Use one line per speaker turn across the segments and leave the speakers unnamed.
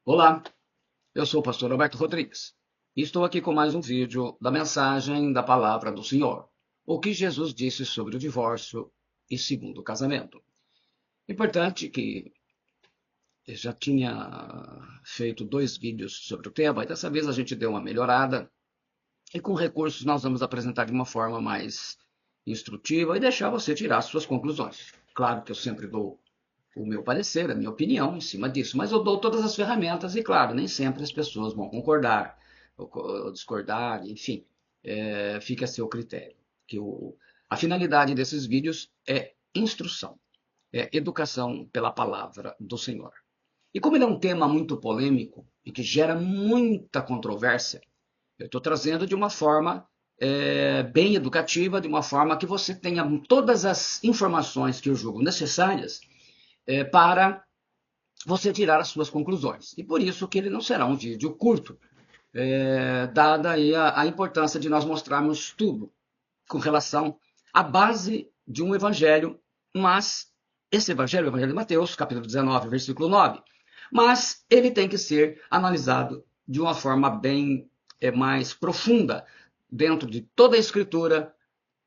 Olá, eu sou o pastor Alberto Rodrigues e estou aqui com mais um vídeo da mensagem da palavra do Senhor. O que Jesus disse sobre o divórcio e segundo casamento. Importante que eu já tinha feito 2 vídeos sobre o tema e dessa vez a gente deu uma melhorada e com recursos nós vamos apresentar de uma forma mais instrutiva e deixar você tirar suas conclusões. Claro que eu sempre dou o meu parecer, a minha opinião em cima disso, mas eu dou todas as ferramentas e, claro, nem sempre as pessoas vão concordar ou discordar, enfim, fica a seu critério. A finalidade desses vídeos é instrução, é educação pela palavra do Senhor. E como ele é um tema muito polêmico e que gera muita controvérsia, eu estou trazendo de uma forma bem educativa, de uma forma que você tenha todas as informações que eu julgo necessárias para você tirar as suas conclusões. E por isso que ele não será um vídeo curto, dada aí a importância de nós mostrarmos tudo com relação à base de um evangelho, mas esse evangelho, o evangelho de Mateus, capítulo 19, versículo 9, mas ele tem que ser analisado de uma forma bem mais profunda, dentro de toda a escritura,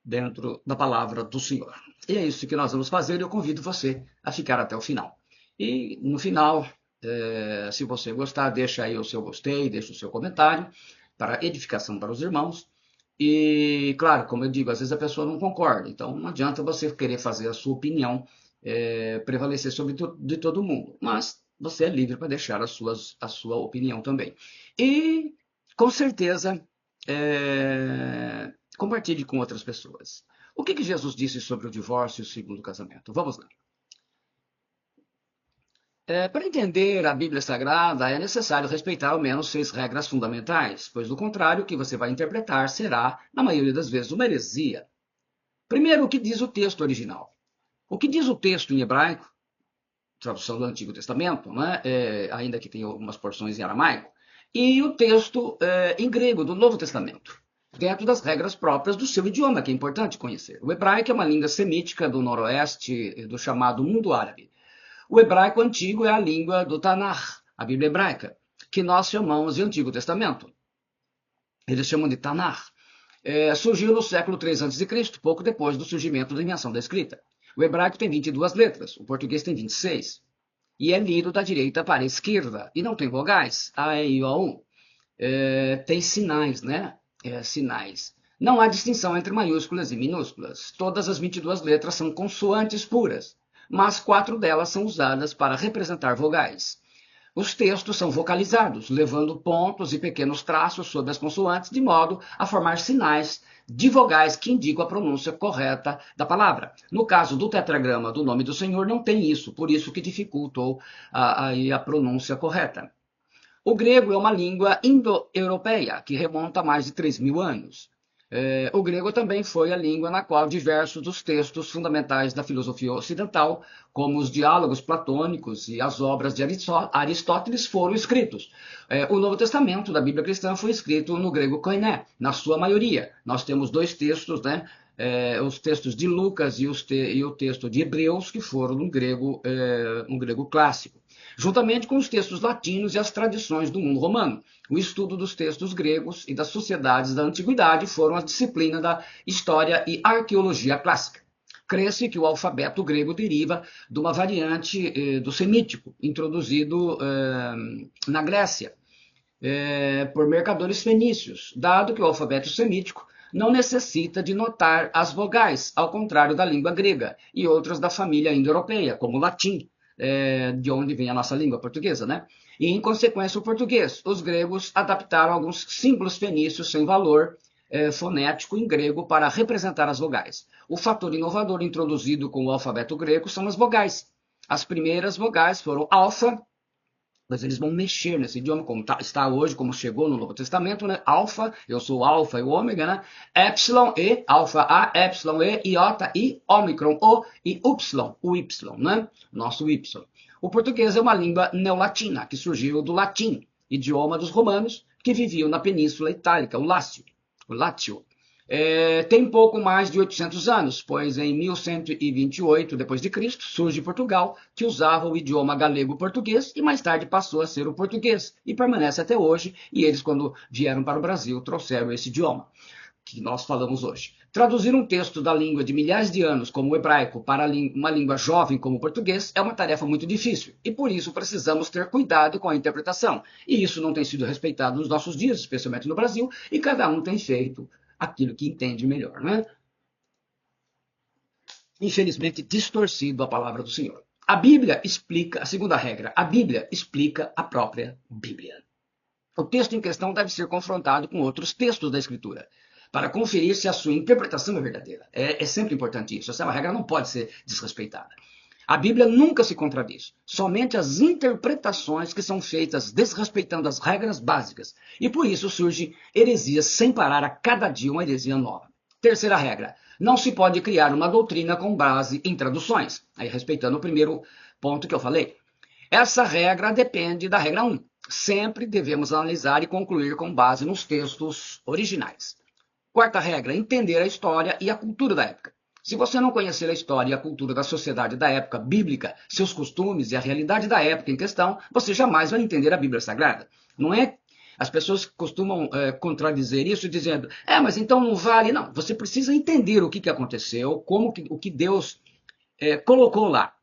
dentro da palavra do Senhor. E é isso que nós vamos fazer e eu convido você a ficar até o final. E no final, se você gostar, deixa aí o seu gostei, deixa o seu comentário para edificação para os irmãos. E, claro, como eu digo, às vezes a pessoa não concorda, então não adianta você querer fazer a sua opinião prevalecer sobre de todo mundo, mas você é livre para deixar a sua opinião também. E, com certeza, compartilhe com outras pessoas. O que Jesus disse sobre o divórcio e o segundo casamento? Vamos lá. Para entender a Bíblia Sagrada, é necessário respeitar ao menos 6 regras fundamentais, pois do contrário, o que você vai interpretar será, na maioria das vezes, uma heresia. Primeiro, o que diz o texto original? O que diz o texto em hebraico, tradução do Antigo Testamento, né? Ainda que tenha algumas porções em aramaico, e o texto em grego do Novo Testamento, dentro das regras próprias do seu idioma, que é importante conhecer. O hebraico é uma língua semítica do noroeste do chamado mundo árabe. O hebraico antigo é a língua do Tanakh, a Bíblia hebraica, que nós chamamos de Antigo Testamento. Eles chamam de Tanakh. Surgiu no século 3 a.C., pouco depois do surgimento da invenção da escrita. O hebraico tem 22 letras, o português tem 26. E é lido da direita para a esquerda, e não tem vogais, A, E, I, O, U. Tem sinais, né? Sinais. Não há distinção entre maiúsculas e minúsculas. Todas as 22 letras são consoantes puras, mas 4 delas são usadas para representar vogais. Os textos são vocalizados, levando pontos e pequenos traços sobre as consoantes, de modo a formar sinais de vogais que indicam a pronúncia correta da palavra. No caso do tetragrama do nome do Senhor, não tem isso, por isso que dificultou a pronúncia correta. O grego é uma língua indo-europeia, que remonta a mais de 3.000 anos. O grego também foi a língua na qual diversos dos textos fundamentais da filosofia ocidental, como os diálogos platônicos e as obras de Aristóteles, foram escritos. O Novo Testamento da Bíblia cristã foi escrito no grego koiné, na sua maioria. Nós temos 2 textos, né? Os textos de Lucas e o texto de Hebreus, que foram no grego clássico, juntamente com os textos latinos e as tradições do mundo romano. O estudo dos textos gregos e das sociedades da antiguidade foram a disciplina da história e arqueologia clássica. Crê-se que o alfabeto grego deriva de uma variante do semítico, introduzido na Grécia por mercadores fenícios, dado que o alfabeto semítico não necessita de notar as vogais, ao contrário da língua grega e outras da família indo-europeia, como o latim, de onde vem a nossa língua portuguesa, né? E, em consequência, o português. Os gregos adaptaram alguns símbolos fenícios sem valor fonético em grego para representar as vogais. O fator inovador introduzido com o alfabeto grego são as vogais. As primeiras vogais foram alfa, mas eles vão mexer nesse idioma, como está hoje, como chegou no Novo Testamento, né? Alfa, eu sou o alfa e o ômega, né? Epsilon, E, alfa A, epsilon E, iota, I, ômicron, O, e upsilon, o Y, né? Nosso Y. O português é uma língua neolatina, que surgiu do latim, idioma dos romanos, que viviam na Península Itálica, o Látio. Tem pouco mais de 800 anos, pois em 1128 d.C. surge Portugal, que usava o idioma galego-português e mais tarde passou a ser o português e permanece até hoje. E eles, quando vieram para o Brasil, trouxeram esse idioma que nós falamos hoje. Traduzir um texto da língua de milhares de anos, como o hebraico, para uma língua jovem como o português é uma tarefa muito difícil e por isso precisamos ter cuidado com a interpretação. E isso não tem sido respeitado nos nossos dias, especialmente no Brasil, e cada um tem feito aquilo que entende melhor, né? Infelizmente, distorcido a palavra do Senhor. A Bíblia explica, a segunda regra, a Bíblia explica a própria Bíblia. O texto em questão deve ser confrontado com outros textos da Escritura, para conferir se a sua interpretação é verdadeira. É sempre importante isso. Essa regra não pode ser desrespeitada. A Bíblia nunca se contradiz. Somente as interpretações que são feitas desrespeitando as regras básicas. E por isso surge heresias sem parar a cada dia uma heresia nova. Terceira regra. Não se pode criar uma doutrina com base em traduções. Aí respeitando o primeiro ponto que eu falei. Essa regra depende da regra 1. Sempre devemos analisar e concluir com base nos textos originais. Quarta regra, entender a história e a cultura da época. Se você não conhecer a história e a cultura da sociedade da época bíblica, seus costumes e a realidade da época em questão, você jamais vai entender a Bíblia Sagrada. Não é? As pessoas costumam contradizer isso dizendo, mas então não vale. Não, você precisa entender o que aconteceu, o que Deus colocou lá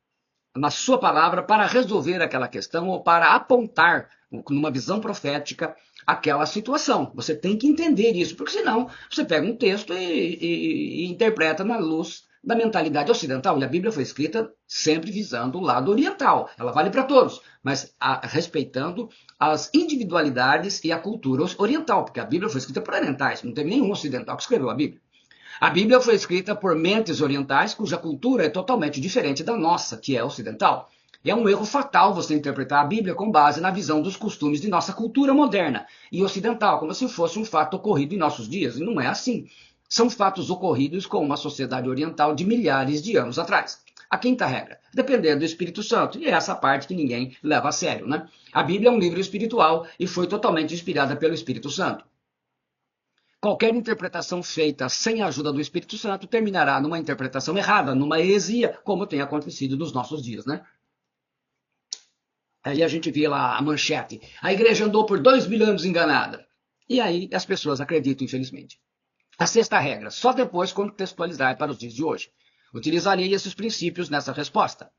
na sua palavra para resolver aquela questão ou para apontar numa visão profética aquela situação. Você tem que entender isso, porque senão você pega um texto e interpreta na luz da mentalidade ocidental. E a Bíblia foi escrita sempre visando o lado oriental. Ela vale para todos, mas respeitando as individualidades e a cultura oriental, porque a Bíblia foi escrita por orientais, não teve nenhum ocidental que escreveu a Bíblia. A Bíblia foi escrita por mentes orientais cuja cultura é totalmente diferente da nossa, que é ocidental. É um erro fatal você interpretar a Bíblia com base na visão dos costumes de nossa cultura moderna e ocidental, como se fosse um fato ocorrido em nossos dias. E não é assim. São fatos ocorridos com uma sociedade oriental de milhares de anos atrás. A quinta regra, depender do Espírito Santo. E é essa parte que ninguém leva a sério, né? A Bíblia é um livro espiritual e foi totalmente inspirada pelo Espírito Santo. Qualquer interpretação feita sem a ajuda do Espírito Santo terminará numa interpretação errada, numa heresia, como tem acontecido nos nossos dias, né? Aí a gente vê lá a manchete. A igreja andou por 2.000 anos enganada. E aí as pessoas acreditam, infelizmente. A sexta regra. Só depois contextualizar para os dias de hoje. Utilizarei esses princípios nessa resposta.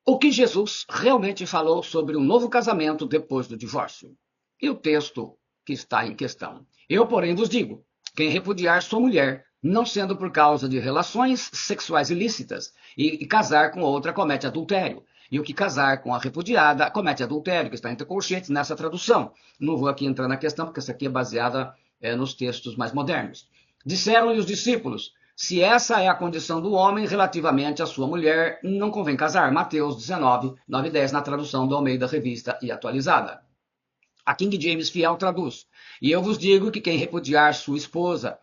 O que Jesus realmente falou sobre um novo casamento depois do divórcio? E o texto que está em questão. Eu, porém, vos digo, quem repudiar sua mulher, não sendo por causa de relações sexuais ilícitas, e casar com outra comete adultério. E o que casar com a repudiada comete adultério, que está entre colchetes nessa tradução. Não vou aqui entrar na questão, porque essa aqui é baseada nos textos mais modernos. Disseram-lhe os discípulos, se essa é a condição do homem relativamente à sua mulher, não convém casar. Mateus 19, 9 e 10, na tradução do Almeida Revista e Atualizada. A King James Fiel traduz, e eu vos digo que quem repudiar sua esposa,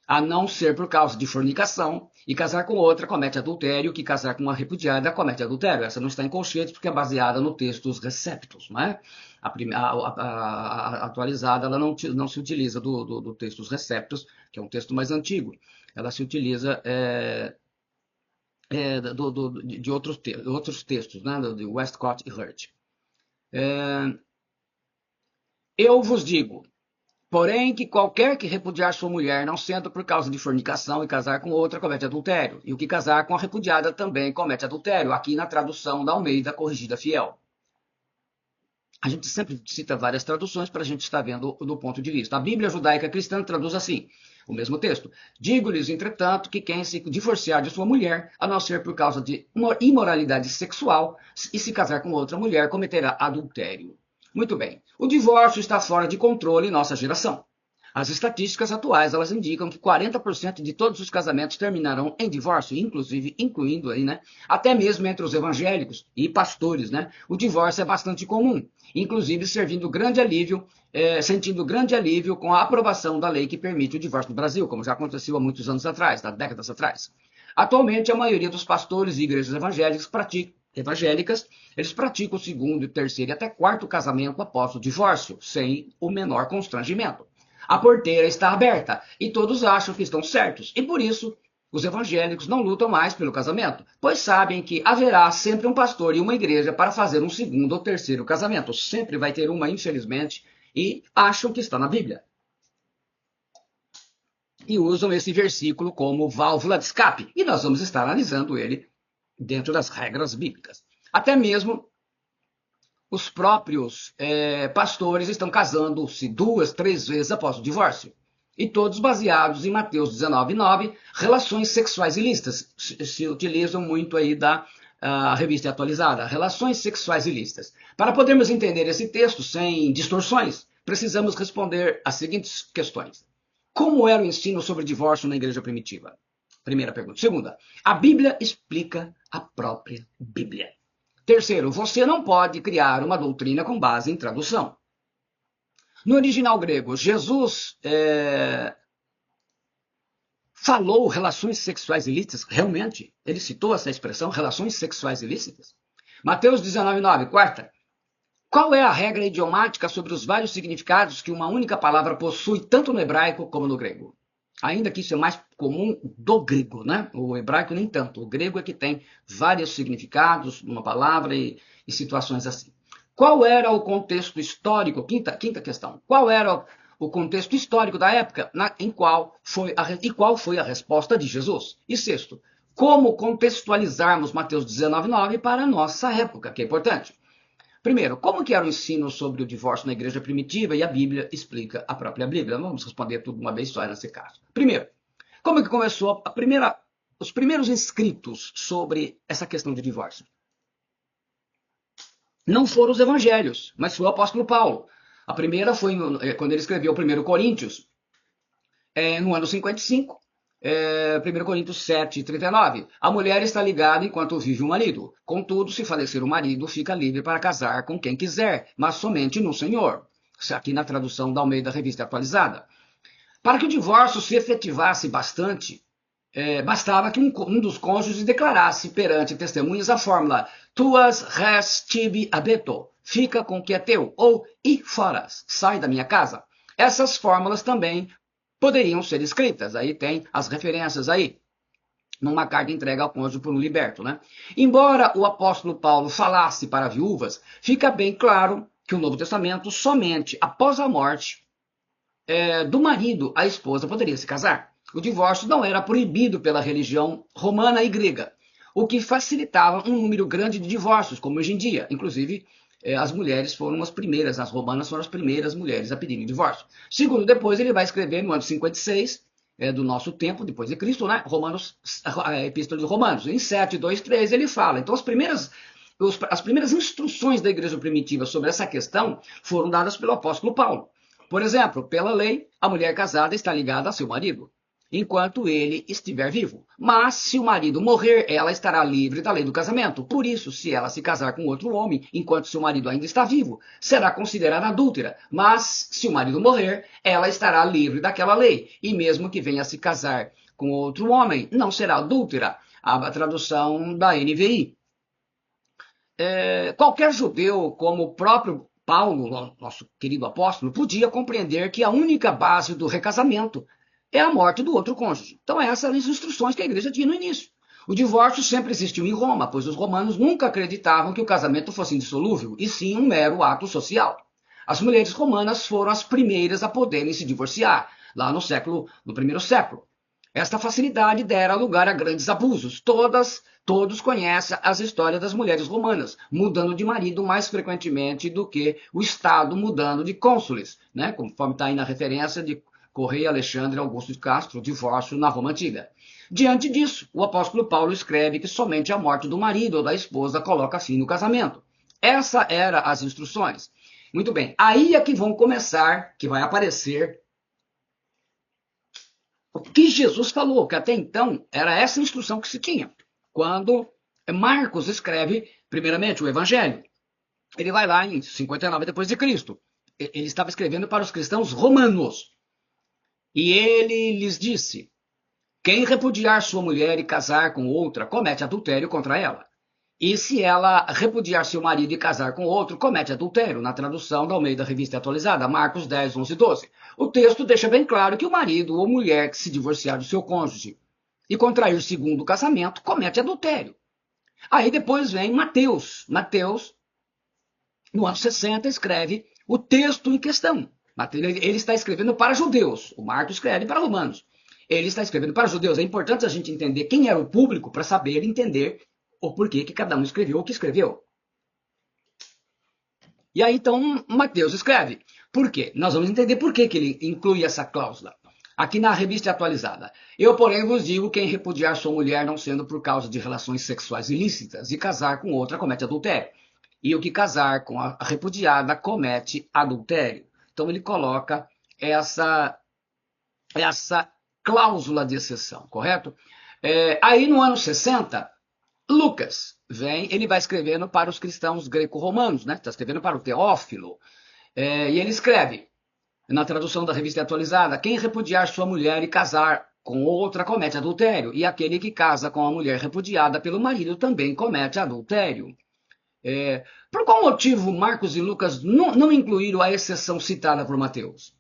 a não ser por causa de fornicação, e casar com outra comete adultério, que casar com uma repudiada comete adultério. Essa não está em colchetes porque é baseada no texto dos receptos, não é? A atualizada ela não se utiliza do texto dos receptos, que é um texto mais antigo. Ela se utiliza de outros textos, né? De Westcott e Hurt. Eu vos digo, porém, que qualquer que repudiar sua mulher, não sendo por causa de fornicação e casar com outra, comete adultério. E o que casar com a repudiada também comete adultério, aqui na tradução da Almeida Corrigida Fiel. A gente sempre cita várias traduções para a gente estar vendo do ponto de vista. A Bíblia Judaica Cristã traduz assim, o mesmo texto. Digo-lhes, entretanto, que quem se divorciar de sua mulher, a não ser por causa de imoralidade sexual, e se casar com outra mulher, cometerá adultério. Muito bem. O divórcio está fora de controle em nossa geração. As estatísticas atuais, elas indicam que 40% de todos os casamentos terminarão em divórcio, incluindo aí, né, até mesmo entre os evangélicos e pastores, né? O divórcio é bastante comum, inclusive sentindo grande alívio com a aprovação da lei que permite o divórcio no Brasil, como já aconteceu há muitos anos atrás, há décadas atrás. Atualmente, a maioria dos pastores e igrejas evangélicas, eles praticam o segundo, terceiro e até quarto casamento após o divórcio, sem o menor constrangimento. A porteira está aberta e todos acham que estão certos. E por isso, os evangélicos não lutam mais pelo casamento, pois sabem que haverá sempre um pastor e uma igreja para fazer um segundo ou terceiro casamento. Sempre vai ter uma, infelizmente, e acham que está na Bíblia. E usam esse versículo como válvula de escape. E nós vamos estar analisando ele dentro das regras bíblicas. Até mesmo os próprios pastores estão casando-se 2, 3 vezes após o divórcio. E todos baseados em Mateus 19:9, relações sexuais ilícitas. Se utilizam muito aí da revista atualizada, relações sexuais ilícitas. Para podermos entender esse texto sem distorções, precisamos responder as seguintes questões. Como era o ensino sobre divórcio na igreja primitiva? Primeira pergunta. Segunda, a Bíblia explica a própria Bíblia. Terceiro, você não pode criar uma doutrina com base em tradução. No original grego, Jesus falou relações sexuais ilícitas? Realmente? Ele citou essa expressão, relações sexuais ilícitas? Mateus 19:9, quarta. Qual é a regra idiomática sobre os vários significados que uma única palavra possui, tanto no hebraico como no grego? Ainda que isso é mais comum do grego, né? O hebraico nem tanto. O grego é que tem vários significados numa palavra e situações assim. Qual era o contexto histórico? Quinta questão. Qual era o contexto histórico da época e qual foi a resposta de Jesus? E sexto, como contextualizarmos Mateus 19:9 para a nossa época, que é importante. Primeiro, como que era o ensino sobre o divórcio na igreja primitiva e a Bíblia explica a própria Bíblia? Vamos responder tudo uma vez só nesse caso. Primeiro, como que começou os primeiros escritos sobre essa questão de divórcio? Não foram os evangelhos, mas foi o apóstolo Paulo. A primeira foi quando ele escreveu o 1 Coríntios, no ano 55. 1 Coríntios 7:39. A mulher está ligada enquanto vive o marido. Contudo, se falecer o marido, fica livre para casar com quem quiser, mas somente no Senhor. Isso aqui na tradução da Almeida Revista Atualizada. Para que o divórcio se efetivasse bastava que um dos cônjuges declarasse perante testemunhas a fórmula tuas res tibi habeto, fica com o que é teu, ou e foras, sai da minha casa. Essas fórmulas também poderiam ser escritas. Aí tem as referências aí, numa carta entregue ao cônjuge por um liberto, né? Embora o apóstolo Paulo falasse para viúvas, fica bem claro que o Novo Testamento, somente após a morte do marido, a esposa poderia se casar. O divórcio não era proibido pela religião romana e grega, o que facilitava um número grande de divórcios, como hoje em dia. Inclusive, as mulheres foram as primeiras, as romanas foram as primeiras mulheres a pedirem divórcio. Segundo, depois ele vai escrever no ano 56 do nosso tempo, depois de Cristo, né? A Epístola de Romanos. Em 7, 2, 3 ele fala. Então as primeiras instruções da igreja primitiva sobre essa questão foram dadas pelo apóstolo Paulo. Por exemplo, pela lei, a mulher casada está ligada a seu marido enquanto ele estiver vivo. Mas, se o marido morrer, ela estará livre da lei do casamento. Por isso, se ela se casar com outro homem, enquanto seu marido ainda está vivo, será considerada adúltera. Mas, se o marido morrer, ela estará livre daquela lei. E mesmo que venha se casar com outro homem, não será adúltera. A tradução da NVI. Qualquer judeu, como o próprio Paulo, nosso querido apóstolo, podia compreender que a única base do recasamento é a morte do outro cônjuge. Então essas são as instruções que a igreja tinha no início. O divórcio sempre existiu em Roma, pois os romanos nunca acreditavam que o casamento fosse indissolúvel, e sim um mero ato social. As mulheres romanas foram as primeiras a poderem se divorciar, lá no primeiro século. Esta facilidade dera lugar a grandes abusos. Todos conhecem as histórias das mulheres romanas, mudando de marido mais frequentemente do que o Estado mudando de cônsules, né? Conforme está aí na referência de Correia Alexandre Augusto de Castro, divórcio na Roma Antiga. Diante disso, o apóstolo Paulo escreve que somente a morte do marido ou da esposa coloca fim no casamento. Essas eram as instruções. Muito bem, aí é que vão começar, que vai aparecer o que Jesus falou, que até então era essa instrução que se tinha. Quando Marcos escreve, primeiramente, o Evangelho, ele vai lá em 59 depois de Cristo. Ele estava escrevendo para os cristãos romanos. E ele lhes disse: quem repudiar sua mulher e casar com outra, comete adultério contra ela. E se ela repudiar seu marido e casar com outro, comete adultério, na tradução da Almeida Revista Atualizada, Marcos 10, 11 e 12. O texto deixa bem claro que o marido ou mulher que se divorciar do seu cônjuge e contrair segundo casamento, comete adultério. Aí depois vem Mateus. Mateus, no ano 60, escreve o texto em questão. Ele está escrevendo para judeus. O Marcos escreve para romanos. Ele está escrevendo para judeus. É importante a gente entender quem era o público para saber entender o porquê que cada um escreveu o que escreveu. E aí, então, Mateus escreve. Por quê? Nós vamos entender por que ele inclui essa cláusula. Aqui na revista atualizada. Eu, porém, vos digo, quem repudiar sua mulher não sendo por causa de relações sexuais ilícitas e casar com outra comete adultério. E o que casar com a repudiada comete adultério. Então ele coloca essa cláusula de exceção, correto? Aí no ano 60, Lucas ele vai escrevendo para os cristãos greco-romanos, né? Está escrevendo para o Teófilo. E ele escreve, na tradução da revista atualizada, quem repudiar sua mulher e casar com outra comete adultério, e aquele que casa com a mulher repudiada pelo marido também comete adultério. Por qual motivo Marcos e Lucas não incluíram a exceção citada por Mateus?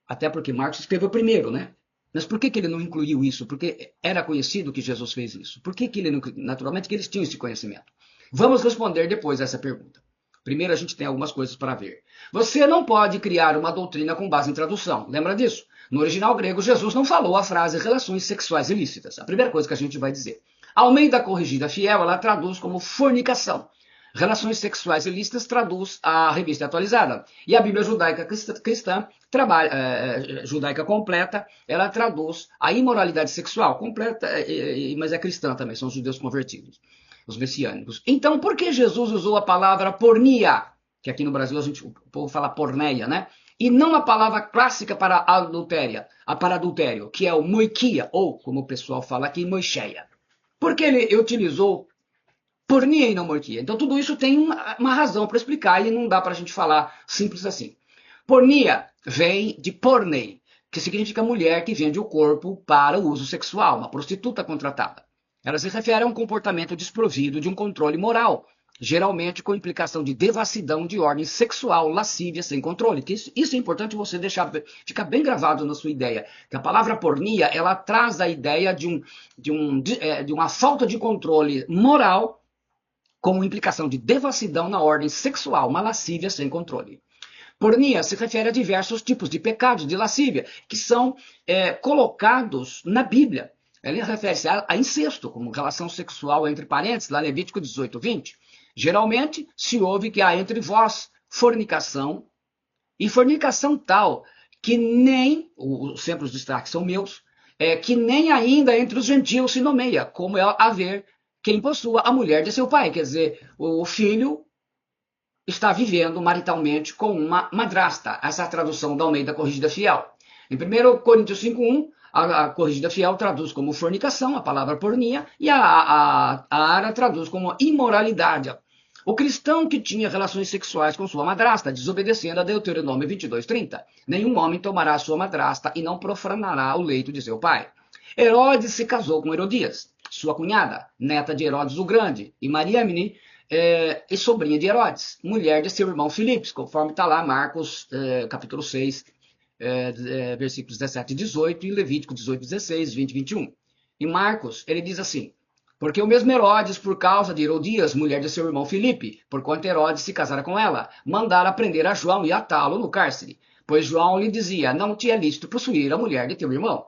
Até porque Marcos escreveu primeiro, né? Mas por que ele não incluiu isso? Porque era conhecido que Jesus fez isso. Por que ele não... Naturalmente que eles tinham esse conhecimento. Vamos responder depois essa pergunta. Primeiro a gente tem algumas coisas para ver. Você não pode criar uma doutrina com base em tradução. Lembra disso? No original grego, Jesus não falou a frase relações sexuais ilícitas. A primeira coisa que a gente vai dizer. Almeida Corrigida Fiel, ela traduz como fornicação. Relações sexuais ilícitas traduz a revista atualizada. E a Bíblia judaica cristã, judaica completa, ela traduz a imoralidade sexual completa, mas é cristã também, são os judeus convertidos, os messiânicos. Então, por que Jesus usou a palavra pornia? Que aqui no Brasil o povo fala porneia, né? E não a palavra clássica para adultério, que é o moikia, ou, como o pessoal fala aqui, moixeia. Por que ele utilizou pornia e não moikia? Então tudo isso tem uma razão para explicar e não dá para a gente falar simples assim. Pornia vem de pornei, que significa mulher que vende o corpo para o uso sexual, uma prostituta contratada. Ela se refere a um comportamento desprovido de um controle moral, geralmente com implicação de devassidão de ordem sexual, lascívia, sem controle. Isso é importante você ficar bem gravado na sua ideia. Que a palavra pornia, ela traz a ideia de uma falta de controle moral com implicação de devassidão na ordem sexual, uma lascívia sem controle. Pornia se refere a diversos tipos de pecados de lascívia que são colocados na Bíblia. Ele refere-se a incesto, como relação sexual entre parentes, lá Levítico 18, 20. Geralmente se ouve que há entre vós fornicação, e fornicação tal que nem, sempre os destaques são meus, que nem ainda entre os gentios se nomeia, como é haver quem possua a mulher de seu pai. Quer dizer, o filho está vivendo maritalmente com uma madrasta. Essa é a tradução da Almeida Corrigida Fiel. Em 1 Coríntios 5:1, a Corrigida Fiel traduz como fornicação, a palavra pornia, e a Ara traduz como imoralidade. O cristão que tinha relações sexuais com sua madrasta, desobedecendo a Deuteronômio 22:30, nenhum homem tomará sua madrasta e não profanará o leito de seu pai. Herodes se casou com Herodias, sua cunhada, neta de Herodes o Grande, e Mariamne, e sobrinha de Herodes, mulher de seu irmão Filipe, conforme está lá Marcos capítulo 6, versículos 17 e 18, e Levítico 18, 16, 20 e 21. Em Marcos, ele diz assim: porque o mesmo Herodes, por causa de Herodias, mulher de seu irmão Filipe, porquanto Herodes se casara com ela, mandara prender a João e atá-lo no cárcere, pois João lhe dizia, não te é lícito possuir a mulher de teu irmão.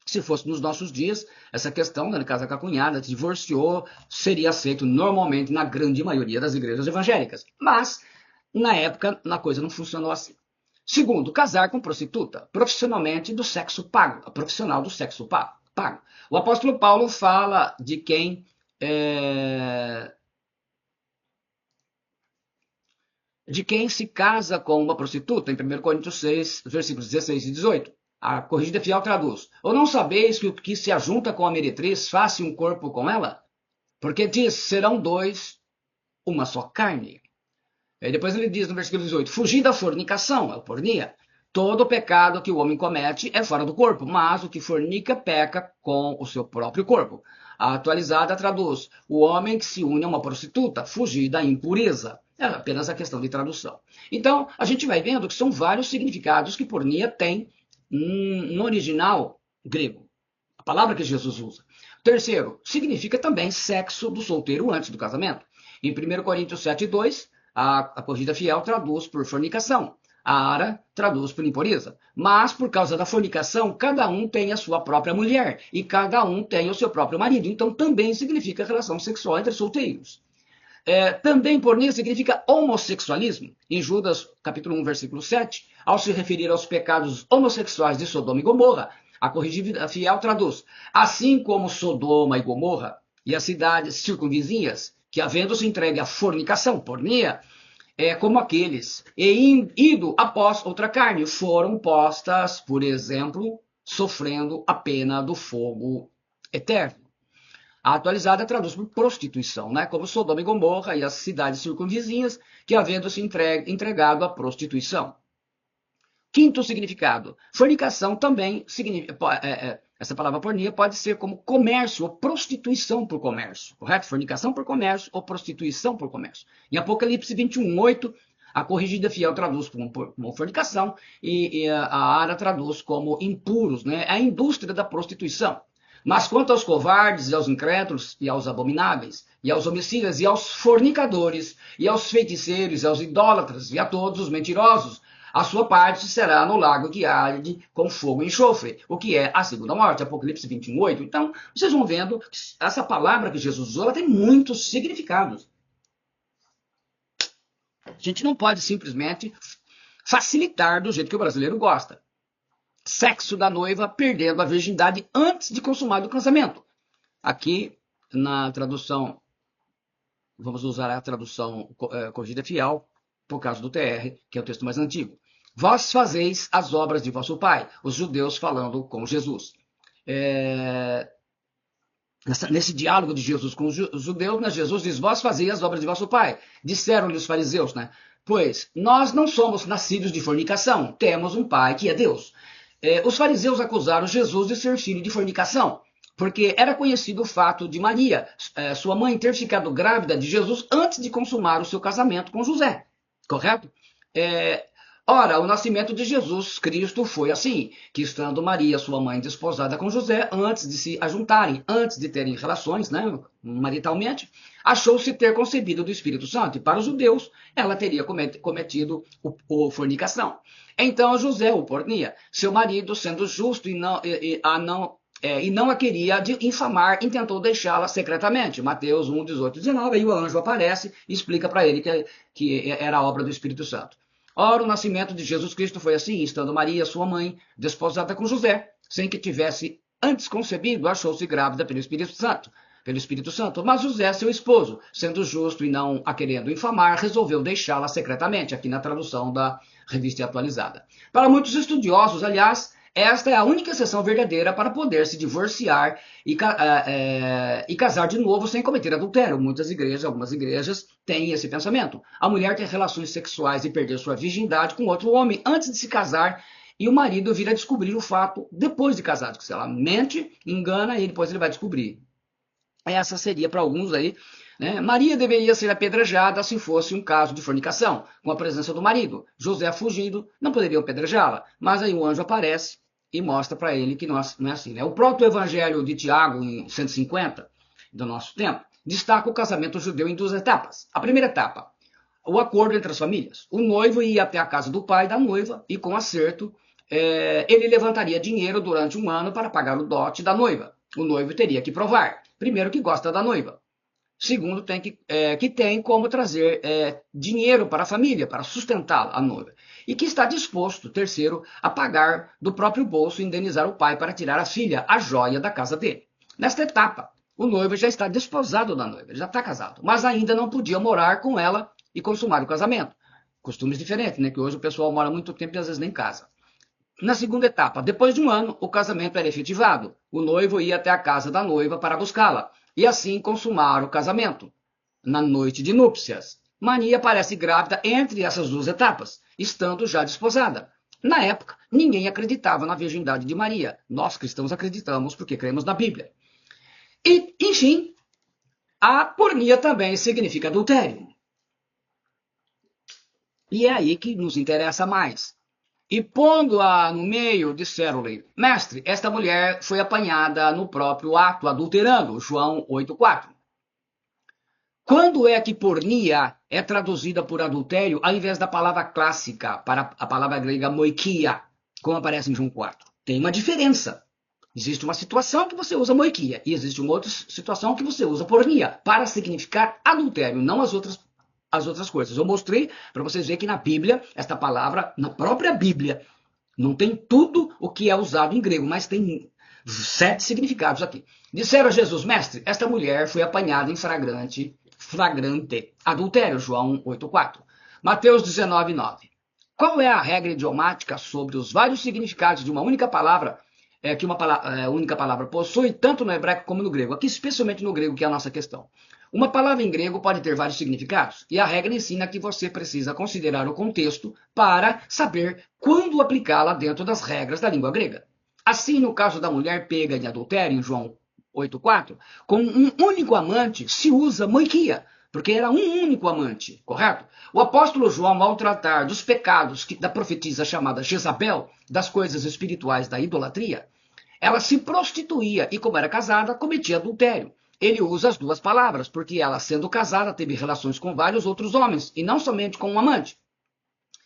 Se fosse nos nossos dias, essa questão, né, casa com a cunhada, divorciou, seria aceito normalmente na grande maioria das igrejas evangélicas. Mas, na época, a coisa não funcionou assim. Segundo, casar com prostituta, profissionalmente do sexo pago, profissional do sexo pago. O apóstolo Paulo fala de quem se casa com uma prostituta, em 1 Coríntios 6, versículos 16 e 18. A Corrigida Fiel traduz: ou não sabeis que o que se ajunta com a meretriz faça um corpo com ela? Porque diz, serão dois, uma só carne. E depois ele diz no versículo 18, fugir da fornicação, a pornia. Todo pecado que o homem comete é fora do corpo, mas o que fornica peca com o seu próprio corpo. A atualizada traduz: o homem que se une a uma prostituta, fugir da impureza. É apenas a questão de tradução. Então, a gente vai vendo que são vários significados que porneia tem no original grego. A palavra que Jesus usa. Terceiro, significa também sexo do solteiro antes do casamento. Em 1 Coríntios 7,2, a corrigida fiel traduz por fornicação. A Ara traduz por impureza. Mas, por causa da fornicação, cada um tem a sua própria mulher e cada um tem o seu próprio marido. Então, também significa relação sexual entre solteiros. Também porneia significa homossexualismo. Em Judas, capítulo 1, versículo 7, ao se referir aos pecados homossexuais de Sodoma e Gomorra, a corrigida fiel traduz: assim como Sodoma e Gomorra e as cidades circunvizinhas, que havendo-se entregue à fornicação, porneia, como aqueles, e ido após outra carne, foram postas, por exemplo, sofrendo a pena do fogo eterno. A atualizada traduz por prostituição, né? Como Sodoma e Gomorra e as cidades circunvizinhas, que havendo-se entregado à prostituição. Quinto significado, fornicação também significa, essa palavra porneia pode ser como comércio ou prostituição por comércio, correto? Fornicação por comércio ou prostituição por comércio. Em Apocalipse 21:8, a corrigida fiel traduz como fornicação e a Ara traduz como impuros, né? É a indústria da prostituição. Mas quanto aos covardes e aos incrédulos e aos abomináveis e aos homicidas e aos fornicadores e aos feiticeiros e aos idólatras e a todos os mentirosos, a sua parte será no lago que arde com fogo e enxofre, o que é a segunda morte, Apocalipse 21:8. Então, vocês vão vendo que essa palavra que Jesus usou, ela tem muitos significados. A gente não pode simplesmente facilitar do jeito que o brasileiro gosta. Sexo da noiva perdendo a virgindade antes de consumado o casamento. Aqui, na tradução, vamos usar a tradução corrigida fiel, por causa do TR, que é o texto mais antigo. Vós fazeis as obras de vosso pai, os judeus falando com Jesus. Nesse diálogo de Jesus com os judeus, né, Jesus diz: vós fazeis as obras de vosso pai. Disseram-lhe os fariseus, né? Pois nós não somos nascidos de fornicação, temos um pai que é Deus. Os fariseus acusaram Jesus de ser filho de fornicação, porque era conhecido o fato de Maria, sua mãe, ter ficado grávida de Jesus antes de consumar o seu casamento com José. Correto? Ora, o nascimento de Jesus Cristo foi assim, que estando Maria, sua mãe, desposada com José, antes de se ajuntarem, antes de terem relações, né, maritalmente, achou-se ter concebido do Espírito Santo, e para os judeus, ela teria cometido a fornicação. Então José o pornia, seu marido, sendo justo e não a queria infamar, intentou deixá-la secretamente. Mateus 1, 18, 19, aí o anjo aparece e explica para ele que era obra do Espírito Santo. Ora, o nascimento de Jesus Cristo foi assim, estando Maria, sua mãe, desposada com José, sem que tivesse antes concebido, achou-se grávida pelo Espírito Santo. Mas José, seu esposo, sendo justo e não a querendo infamar, resolveu deixá-la secretamente, aqui na tradução da Revista Atualizada. Para muitos estudiosos, aliás, esta é a única exceção verdadeira para poder se divorciar e casar de novo sem cometer adultério. Algumas igrejas têm esse pensamento. A mulher tem relações sexuais e perder sua virgindade com outro homem antes de se casar, e o marido vir a descobrir o fato depois de casado. Se ela mente, engana, e depois ele vai descobrir. Essa seria para alguns aí, né? Maria deveria ser apedrejada se fosse um caso de fornicação, com a presença do marido. José fugido, não poderiam apedrejá-la, mas aí o anjo aparece e mostra para ele que não é assim, né? O proto-evangelho de Tiago, em 150 do nosso tempo, destaca o casamento judeu em duas etapas. A primeira etapa, o acordo entre as famílias. O noivo ia até a casa do pai da noiva e, com acerto, ele levantaria dinheiro durante um ano para pagar o dote da noiva. O noivo teria que provar, primeiro, que gosta da noiva. Segundo, que tem como trazer dinheiro para a família, para sustentar a noiva. E que está disposto, terceiro, a pagar do próprio bolso e indenizar o pai para tirar a filha, a joia da casa dele. Nesta etapa, o noivo já está desposado da noiva, já está casado, mas ainda não podia morar com ela e consumar o casamento. Costumes diferentes, né? Que hoje o pessoal mora muito tempo e às vezes nem casa. Na segunda etapa, depois de um ano, o casamento era efetivado. O noivo ia até a casa da noiva para buscá-la e assim consumar o casamento. Na noite de núpcias, Maria aparece grávida entre essas duas etapas, estando já desposada. Na época, ninguém acreditava na virgindade de Maria. Nós cristãos acreditamos porque cremos na Bíblia. E, enfim, a pornia também significa adultério. E é aí que nos interessa mais. E pondo-a no meio, disseram-lhe: Mestre, esta mulher foi apanhada no próprio ato, adulterando. João 8,4. Quando é que pornia é traduzida por adultério, ao invés da palavra clássica, para a palavra grega moikia, como aparece em João 4? Tem uma diferença. Existe uma situação que você usa moikia, e existe uma outra situação que você usa pornia, para significar adultério, não as outras coisas. Eu mostrei para vocês verem que na Bíblia, esta palavra, na própria Bíblia, não tem tudo o que é usado em grego, mas tem 7 significados aqui. Disseram a Jesus: Mestre, esta mulher foi apanhada em flagrante adultério. João 8,4. Mateus 19,9. Qual é a regra idiomática sobre os vários significados de uma única palavra que uma única palavra possui, tanto no hebraico como no grego? Aqui, especialmente no grego, que é a nossa questão. Uma palavra em grego pode ter vários significados, e a regra ensina que você precisa considerar o contexto para saber quando aplicá-la dentro das regras da língua grega. Assim, no caso da mulher pega em adultério, em João 8,4, com um único amante se usa moikia, porque era um único amante, correto? O apóstolo João, ao tratar dos pecados da profetisa chamada Jezabel, das coisas espirituais da idolatria, ela se prostituía e, como era casada, cometia adultério. Ele usa as duas palavras, porque ela, sendo casada, teve relações com vários outros homens, e não somente com um amante.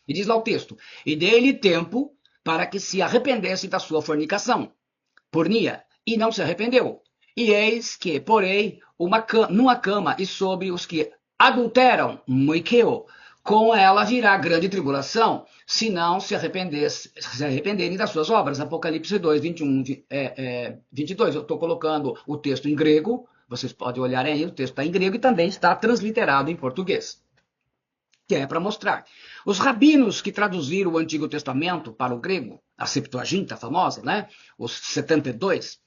E diz lá o texto: e dê-lhe tempo para que se arrependesse da sua fornicação, pornia, e não se arrependeu. E eis que, porém, numa cama e sobre os que adulteram, moikeo, com ela virá grande tribulação, se não se arrependerem das suas obras. Apocalipse 2, 21, 22. Eu estou colocando o texto em grego, vocês podem olhar aí, o texto está em grego e também está transliterado em português, que é para mostrar. Os rabinos que traduziram o Antigo Testamento para o grego, a Septuaginta famosa, né? Os 72,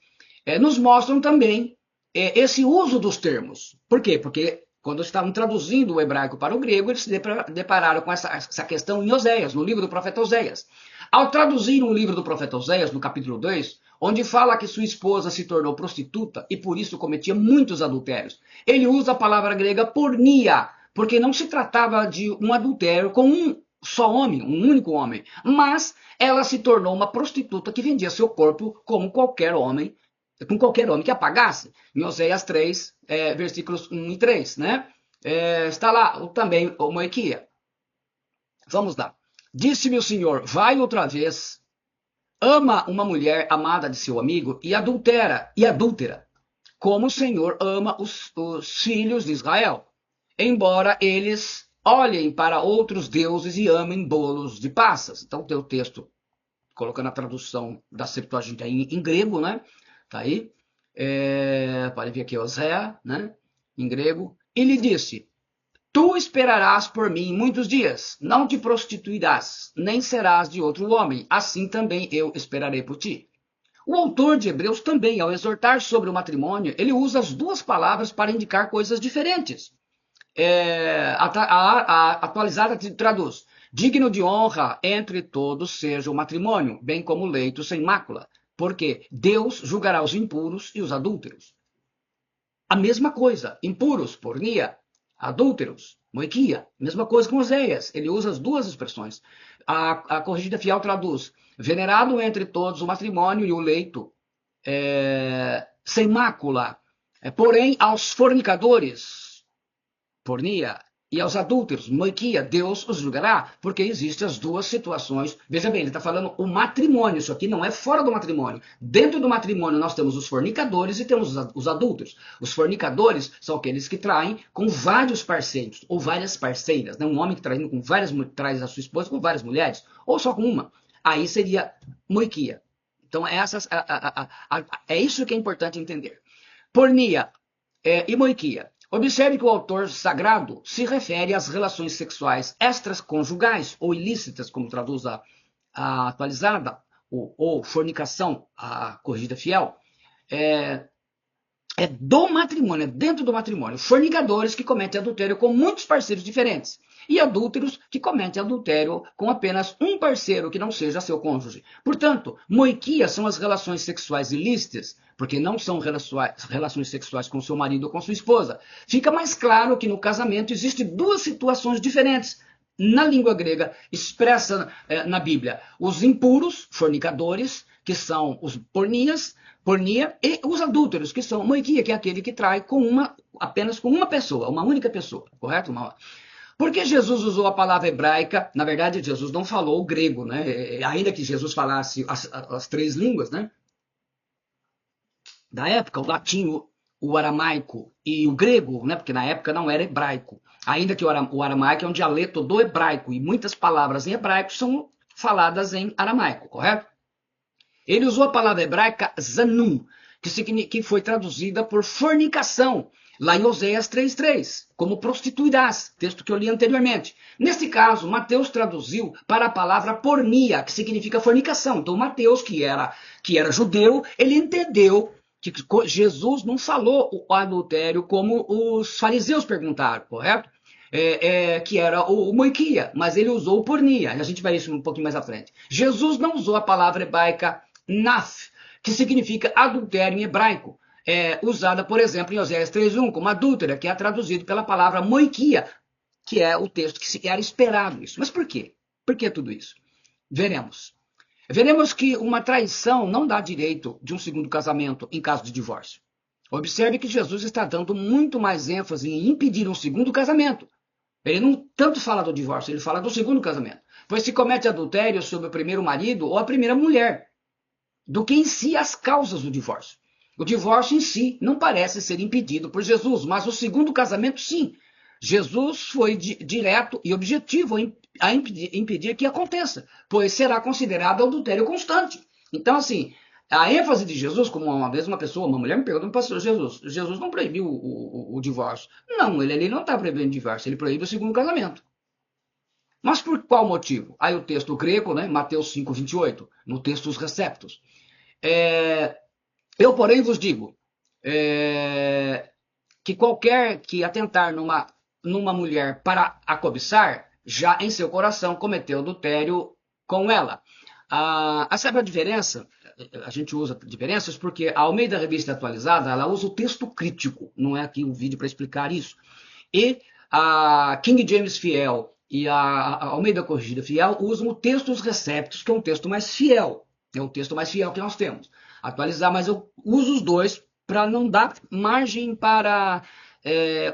nos mostram também esse uso dos termos. Por quê? Porque quando estavam traduzindo o hebraico para o grego, eles se depararam com essa questão em Oséias, no livro do profeta Oséias. Ao traduzir um livro do profeta Oséias, no capítulo 2, onde fala que sua esposa se tornou prostituta e por isso cometia muitos adultérios, ele usa a palavra grega pornia, porque não se tratava de um adultério com um só homem, um único homem, mas ela se tornou uma prostituta que vendia seu corpo como qualquer homem, com qualquer homem que a pagasse. Em Oséias 3, versículos 1 e 3, né? Está lá também o moikia. Vamos lá. Disse-me o Senhor: vai outra vez, ama uma mulher amada de seu amigo e adúltera, como o Senhor ama os filhos de Israel, embora eles olhem para outros deuses e amem bolos de passas. Então tem o texto, colocando a tradução da Septuaginta em grego, né? Tá aí. Pode ver aqui Oséias, né? Em grego. E lhe disse: tu esperarás por mim muitos dias, não te prostituirás, nem serás de outro homem, assim também eu esperarei por ti. O autor de Hebreus também, ao exortar sobre o matrimônio, ele usa as duas palavras para indicar coisas diferentes. A atualizada traduz: digno de honra entre todos seja o matrimônio, bem como o leito sem mácula, porque Deus julgará os impuros e os adúlteros. A mesma coisa, impuros, pornia, adúlteros, moikia, mesma coisa com Oséias, ele usa as duas expressões. A Corrigida Fiel traduz: venerado entre todos o matrimônio e o leito sem mácula, porém aos fornicadores, pornia, e aos adúlteros, moikia, Deus os julgará, porque existem as duas situações. Veja bem, ele está falando o matrimônio, isso aqui não é fora do matrimônio. Dentro do matrimônio nós temos os fornicadores e temos os adúlteros. Os fornicadores são aqueles que traem com vários parceiros, ou várias parceiras, né? Um homem que traindo com traz a sua esposa com várias mulheres, ou só com uma. Aí seria moikia. Então é isso que é importante entender. Pornia e moikia. Observe que o autor sagrado se refere às relações sexuais extraconjugais ou ilícitas, como traduz a atualizada, ou fornicação, a Corrigida Fiel, do matrimônio, dentro do matrimônio. Fornicadores que cometem adultério com muitos parceiros diferentes. E adúlteros que cometem adultério com apenas um parceiro que não seja seu cônjuge. Portanto, moikia são as relações sexuais ilícitas porque não são relações sexuais com seu marido ou com sua esposa. Fica mais claro que no casamento existem duas situações diferentes. Na língua grega, expressa na Bíblia, os impuros, fornicadores, que são os pornia, e os adúlteros, que são moiquia, que é aquele que trai apenas com uma pessoa, uma única pessoa, correto? Por que Jesus usou a palavra hebraica? Na verdade, Jesus não falou o grego, né? Ainda que Jesus falasse as três línguas, né? Da época, o latim, o aramaico e o grego, né? Porque na época não era hebraico. Ainda que o aramaico é um dialeto do hebraico e muitas palavras em hebraico são faladas em aramaico, correto? Ele usou a palavra hebraica zanum, que foi traduzida por fornicação, lá em Oséias 3:3, como prostituirás, texto que eu li anteriormente. Neste caso, Mateus traduziu para a palavra pornia, que significa fornicação. Então, Mateus, que era judeu, ele entendeu que Jesus não falou o adultério como os fariseus perguntaram, correto? Que era o moiquia, mas ele usou o pornia. A gente vai ver isso um pouquinho mais à frente. Jesus não usou a palavra hebraica naf, que significa adultério em hebraico, usada, por exemplo, em Oséias 3:1, como adúltera, que é traduzido pela palavra moiquia, que é o texto que era esperado isso. Mas por quê? Por que tudo isso? Veremos. Veremos que uma traição não dá direito de um segundo casamento em caso de divórcio. Observe que Jesus está dando muito mais ênfase em impedir um segundo casamento. Ele não tanto fala do divórcio, ele fala do segundo casamento. Pois se comete adultério sobre o primeiro marido ou a primeira mulher, do que em si as causas do divórcio. O divórcio em si não parece ser impedido por Jesus, mas o segundo casamento sim. Jesus foi direto e objetivo a impedir que aconteça, pois será considerado adultério constante. Então, assim, a ênfase de Jesus, como uma vez uma mulher me perguntou, pastor, Jesus não proibiu o divórcio. Não, ele não está proibindo o divórcio, ele proíbe o segundo casamento. Mas por qual motivo? Aí o texto grego, né, Mateus 5:28, no texto dos receptos. Eu, porém, vos digo que qualquer que atentar numa mulher para a cobiçar, já em seu coração cometeu adultério com ela. Sabe a diferença? A gente usa diferenças porque a Almeida Revista Atualizada, ela usa o texto crítico, não é aqui o vídeo para explicar isso. E a King James Fiel e a Almeida Corrigida Fiel usam o texto dos receptos, que é um texto mais fiel. É o texto mais fiel que nós temos. Atualizar, mas eu uso os dois para não dar margem para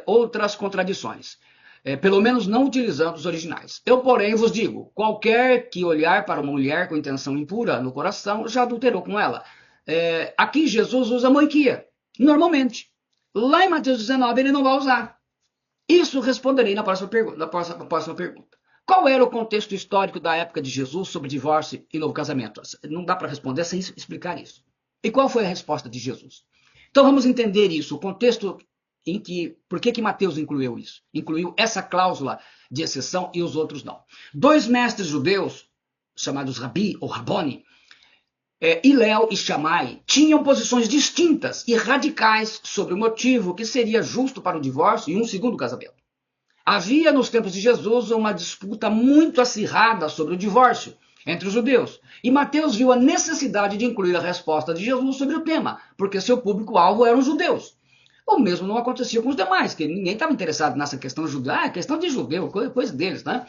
outras contradições. Pelo menos não utilizando os originais. Eu, porém, vos digo, qualquer que olhar para uma mulher com intenção impura no coração, já adulterou com ela. Aqui Jesus usa moiquia, normalmente. Lá em Mateus 19 ele não vai usar. Isso responderei na próxima pergunta. Qual era o contexto histórico da época de Jesus sobre divórcio e novo casamento? Não dá para responder sem explicar isso. E qual foi a resposta de Jesus? Então vamos entender isso, o contexto por que Mateus incluiu isso? Incluiu essa cláusula de exceção e os outros não. Dois mestres judeus, chamados Rabi ou Raboni, Hilel e Shammai, tinham posições distintas e radicais sobre o motivo que seria justo para o divórcio e um segundo casamento. Havia nos tempos de Jesus uma disputa muito acirrada sobre o divórcio entre os judeus. E Mateus viu a necessidade de incluir a resposta de Jesus sobre o tema, porque seu público-alvo eram os judeus. O mesmo não acontecia com os demais, que ninguém estava interessado nessa questão judaica, questão de judeu, coisa deles, né?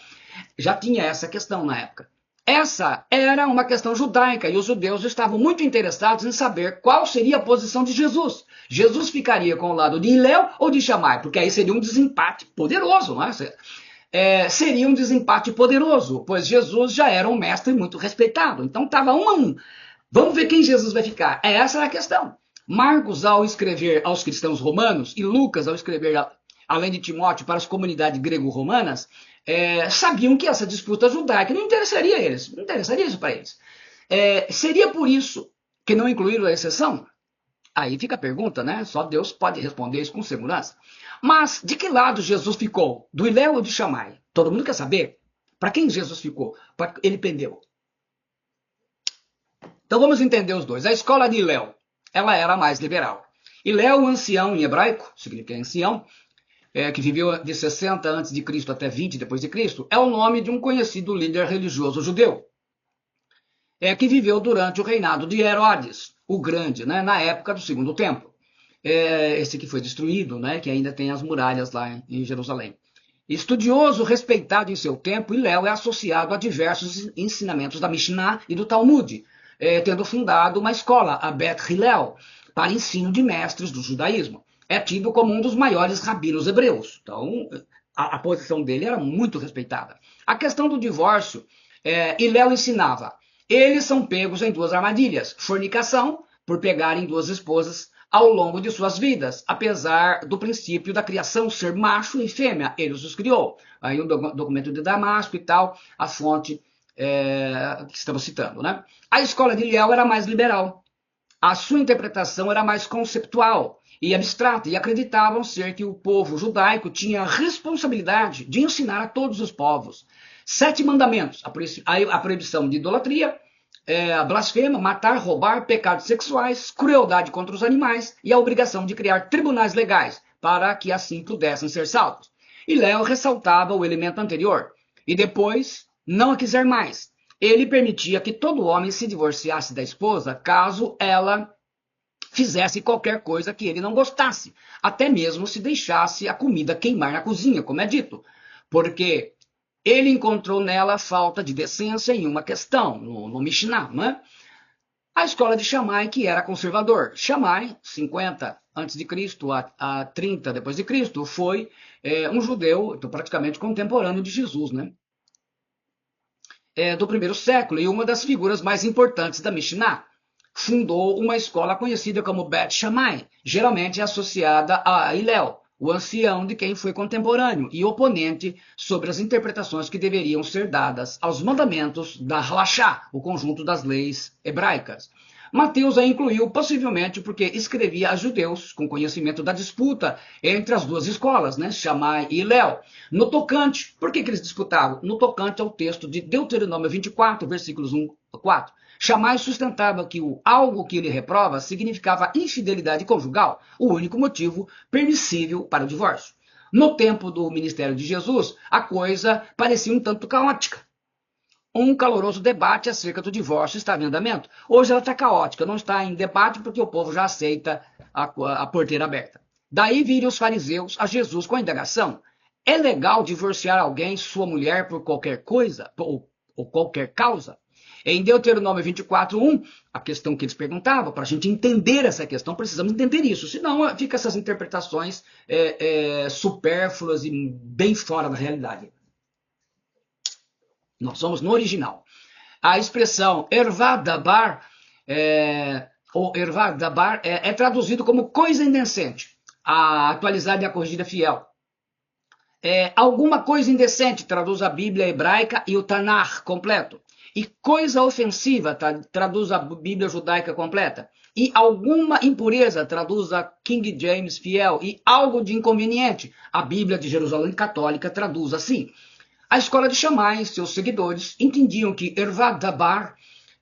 Já tinha essa questão na época. Essa era uma questão judaica e os judeus estavam muito interessados em saber qual seria a posição de Jesus. Jesus ficaria com o lado de Hilel ou de Shammai? Porque aí seria um desempate poderoso, não é? Seria um desempate poderoso, pois Jesus já era um mestre muito respeitado. Então estava 1-1. Vamos ver quem Jesus vai ficar. Essa era a questão. Marcos, ao escrever aos cristãos romanos, e Lucas, ao escrever, além de Timóteo, para as comunidades grego-romanas, sabiam que essa disputa judaica não interessaria a eles, não interessaria isso para eles. Seria por isso que não incluíram a exceção? Aí fica a pergunta, né? Só Deus pode responder isso com segurança. Mas de que lado Jesus ficou? Do Hilel ou do Shammai? Todo mundo quer saber? Para quem Jesus ficou? Ele pendeu. Então vamos entender os dois. A escola de Hilel, ela era mais liberal. Hilel, o ancião em hebraico, significa ancião, que viveu de 60 a.C. até 20 depois de Cristo, é o nome de um conhecido líder religioso judeu, que viveu durante o reinado de Herodes. o Grande, né, na época do Segundo Templo. Esse que foi destruído, né, que ainda tem as muralhas lá em Jerusalém. Estudioso respeitado em seu tempo, Hillel é associado a diversos ensinamentos da Mishnah e do Talmud, tendo fundado uma escola, a Beth Hillel, para ensino de mestres do judaísmo. É tido como um dos maiores rabinos hebreus. Então, a posição dele era muito respeitada. A questão do divórcio, Hillel ensinava: eles são pegos em duas armadilhas: fornicação, por pegarem duas esposas ao longo de suas vidas, apesar do princípio da criação ser macho e fêmea, eles os criou. Aí o documento de Damasco e tal, a fonte que estamos citando, né? A escola de Hillel era mais liberal. A sua interpretação era mais conceptual e abstrata, e acreditavam ser que o povo judaico tinha a responsabilidade de ensinar a todos os povos 7 mandamentos: a proibição de idolatria, a blasfêmia, matar, roubar, pecados sexuais, crueldade contra os animais e a obrigação de criar tribunais legais para que assim pudessem ser salvos. E Léo ressaltava o elemento anterior e depois não a quiser mais. Ele permitia que todo homem se divorciasse da esposa caso ela fizesse qualquer coisa que ele não gostasse, até mesmo se deixasse a comida queimar na cozinha, como é dito, porque ele encontrou nela falta de decência em uma questão, no Mishnah, né? A escola de Shammai, que era conservador. Shammai, 50 a.C. a 30 depois de Cristo, foi um judeu praticamente contemporâneo de Jesus, né? Do primeiro século, e uma das figuras mais importantes da Mishnah. Fundou uma escola conhecida como Bet Shammai, geralmente associada a Hillel, o ancião de quem foi contemporâneo e oponente sobre as interpretações que deveriam ser dadas aos mandamentos da Halachá, o conjunto das leis hebraicas. Mateus a incluiu possivelmente porque escrevia a judeus com conhecimento da disputa entre as duas escolas, né, Shammai e Hillel. No tocante, por que eles disputavam? No tocante ao texto de Deuteronômio 24, versículos 1 a 4. Shammai sustentava que o algo que ele reprova significava infidelidade conjugal, o único motivo permissível para o divórcio. No tempo do ministério de Jesus, a coisa parecia um tanto caótica. Um caloroso debate acerca do divórcio estava em andamento. Hoje ela está caótica, não está em debate porque o povo já aceita a porteira aberta. Daí viram os fariseus a Jesus com a indagação: é legal divorciar alguém, sua mulher, por qualquer coisa ou qualquer causa? Em Deuteronômio 24:1, a questão que eles perguntavam, para a gente entender essa questão, precisamos entender isso, senão fica essas interpretações supérfluas e bem fora da realidade. Nós somos no original. A expressão ervad dabar, ou ervad dabar, é traduzido como coisa indecente. A atualizada e a corrigida fiel. Alguma coisa indecente, traduz a Bíblia hebraica e o Tanakh completo. E coisa ofensiva, traduz a Bíblia judaica completa. E alguma impureza, traduz a King James fiel. E algo de inconveniente, a Bíblia de Jerusalém católica traduz assim. A escola de Shammai e seus seguidores entendiam que ervad dabar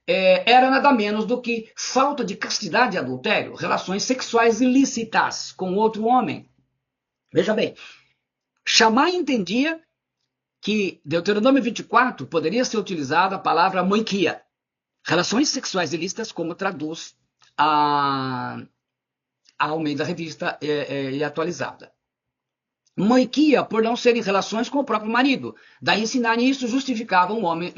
era nada menos do que falta de castidade e adultério, relações sexuais ilícitas com outro homem. Veja bem, Shammai entendia que Deuteronômio 24 poderia ser utilizada a palavra moiquia, relações sexuais ilícitas, como traduz a Almeida Revista e atualizada. Moiquia por não serem relações com o próprio marido. Daí ensinarem isso justificava um homem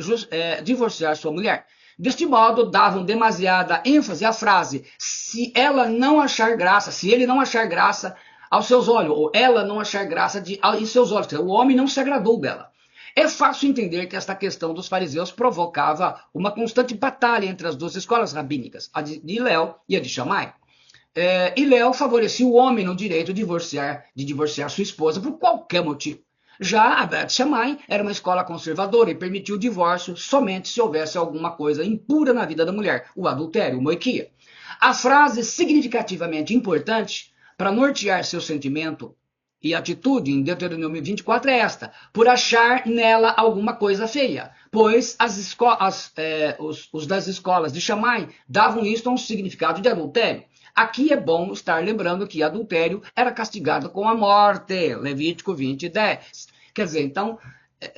divorciar sua mulher. Deste modo, davam demasiada ênfase à frase: se ela não achar graça, se ele não achar graça aos seus olhos, ou ela não achar graça em seus olhos, o homem não se agradou dela. É fácil entender que esta questão dos fariseus provocava uma constante batalha entre as duas escolas rabínicas, a de Hillel e a de Shammai. Hillel favorecia o homem no direito de divorciar sua esposa por qualquer motivo. Já a Beth Shammai era uma escola conservadora e permitiu o divórcio somente se houvesse alguma coisa impura na vida da mulher, o adultério, o moiquia. A frase significativamente importante para nortear seu sentimento e atitude em Deuteronômio 24 é esta: por achar nela alguma coisa feia, pois os das escolas de Shammai davam isto a um significado de adultério. Aqui é bom estar lembrando que adultério era castigado com a morte, Levítico 20:10. Quer dizer, então,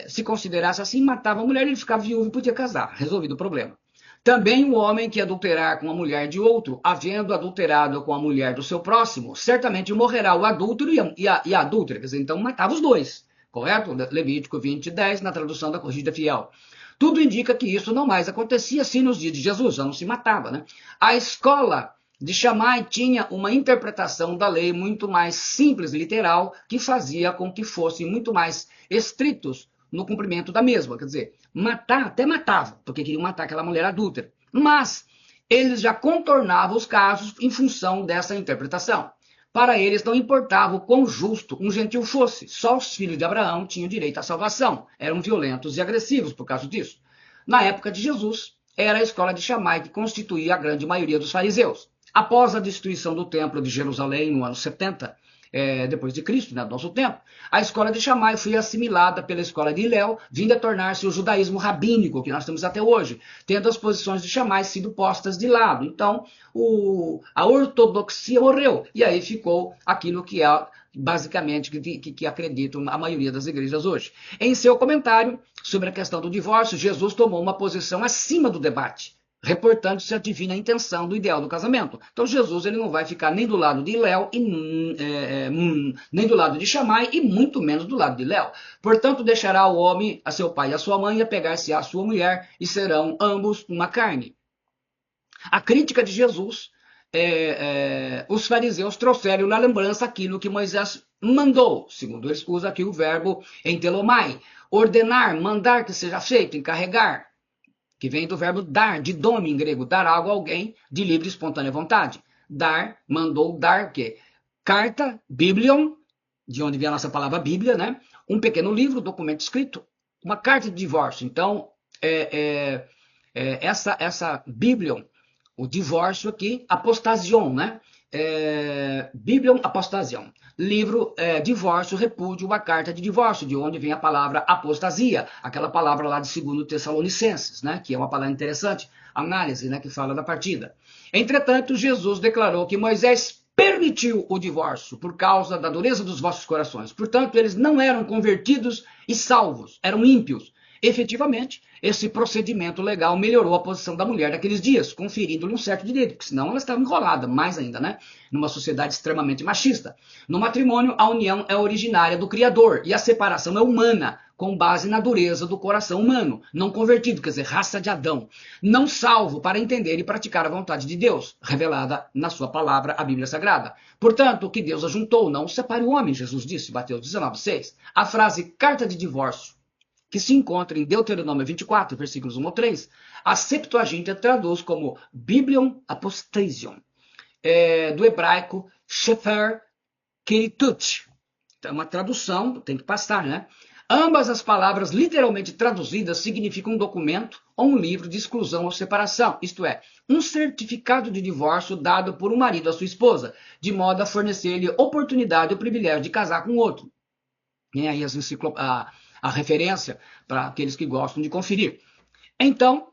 se considerasse assim, matava a mulher, ele ficava viúvo e podia casar, resolvido o problema. Também o homem que adulterar com a mulher de outro, havendo adulterado com a mulher do seu próximo, certamente morrerá o adúltero e a adúltera. Quer dizer, então matava os dois, correto? Levítico 20:10, na tradução da Corrigida Fiel. Tudo indica que isso não mais acontecia assim nos dias de Jesus, já não se matava, né? A escola de Shammai tinha uma interpretação da lei muito mais simples e literal, que fazia com que fossem muito mais estritos no cumprimento da mesma. Quer dizer, matar, até matava, porque queriam matar aquela mulher adúltera. Mas eles já contornavam os casos em função dessa interpretação. Para eles não importava o quão justo um gentil fosse, só os filhos de Abraão tinham direito à salvação. Eram violentos e agressivos por causa disso. Na época de Jesus, era a escola de Shammai que constituía a grande maioria dos fariseus. Após a destruição do templo de Jerusalém no ano 70, depois de Cristo, né, do nosso tempo, a escola de Shammai foi assimilada pela escola de Hillel, vindo a tornar-se o judaísmo rabínico que nós temos até hoje, tendo as posições de Shammai sido postas de lado. Então, a ortodoxia morreu, e aí ficou aquilo que é basicamente que acreditam a maioria das igrejas hoje. Em seu comentário sobre a questão do divórcio, Jesus tomou uma posição acima do debate, reportando-se a divina intenção do ideal do casamento. Então Jesus ele não vai ficar nem do lado de Hillel, nem do lado de Shammai, e muito menos do lado de Hillel. Portanto, deixará o homem a seu pai e a sua mãe, e apegar-se à sua mulher, e serão ambos uma carne. A crítica de Jesus, os fariseus trouxeram na lembrança aquilo que Moisés mandou, segundo eles usa aqui o verbo entelomai, ordenar, mandar que seja feito, encarregar, que vem do verbo dar, de dome em grego, dar algo a alguém de livre e espontânea vontade. Dar, mandou dar o quê? Carta, biblion, de onde vem a nossa palavra Bíblia, né? Um pequeno livro, documento escrito, uma carta de divórcio. Então, essa biblion, o divórcio aqui, apostasion, né? Biblion apostasion. Livro, divórcio, repúdio, uma carta de divórcio, de onde vem a palavra apostasia, aquela palavra lá de 2 Tessalonicenses, né, que é uma palavra interessante, análise, né, que fala da partida. Entretanto, Jesus declarou que Moisés permitiu o divórcio por causa da dureza dos vossos corações. Portanto, eles não eram convertidos e salvos, eram ímpios. Efetivamente, esse procedimento legal melhorou a posição da mulher naqueles dias, conferindo-lhe um certo direito, porque senão ela estava enrolada, mais ainda, né? Numa sociedade extremamente machista. No matrimônio, a união é originária do Criador e a separação é humana, com base na dureza do coração humano, não convertido, quer dizer, raça de Adão, não salvo para entender e praticar a vontade de Deus, revelada na sua palavra, a Bíblia Sagrada. Portanto, o que Deus ajuntou, não separe o homem, Jesus disse, Mateus 19:6. A frase carta de divórcio, que se encontra em Deuteronômio 24, versículos 1 ao 3, a Septuaginta traduz como Biblion Apostasion, do hebraico Shefer Keritut. Então, uma tradução, tem que passar, né? Ambas as palavras literalmente traduzidas significam um documento ou um livro de exclusão ou separação, isto é, um certificado de divórcio dado por um marido à sua esposa, de modo a fornecer-lhe oportunidade ou privilégio de casar com outro. E aí a referência para aqueles que gostam de conferir. Então,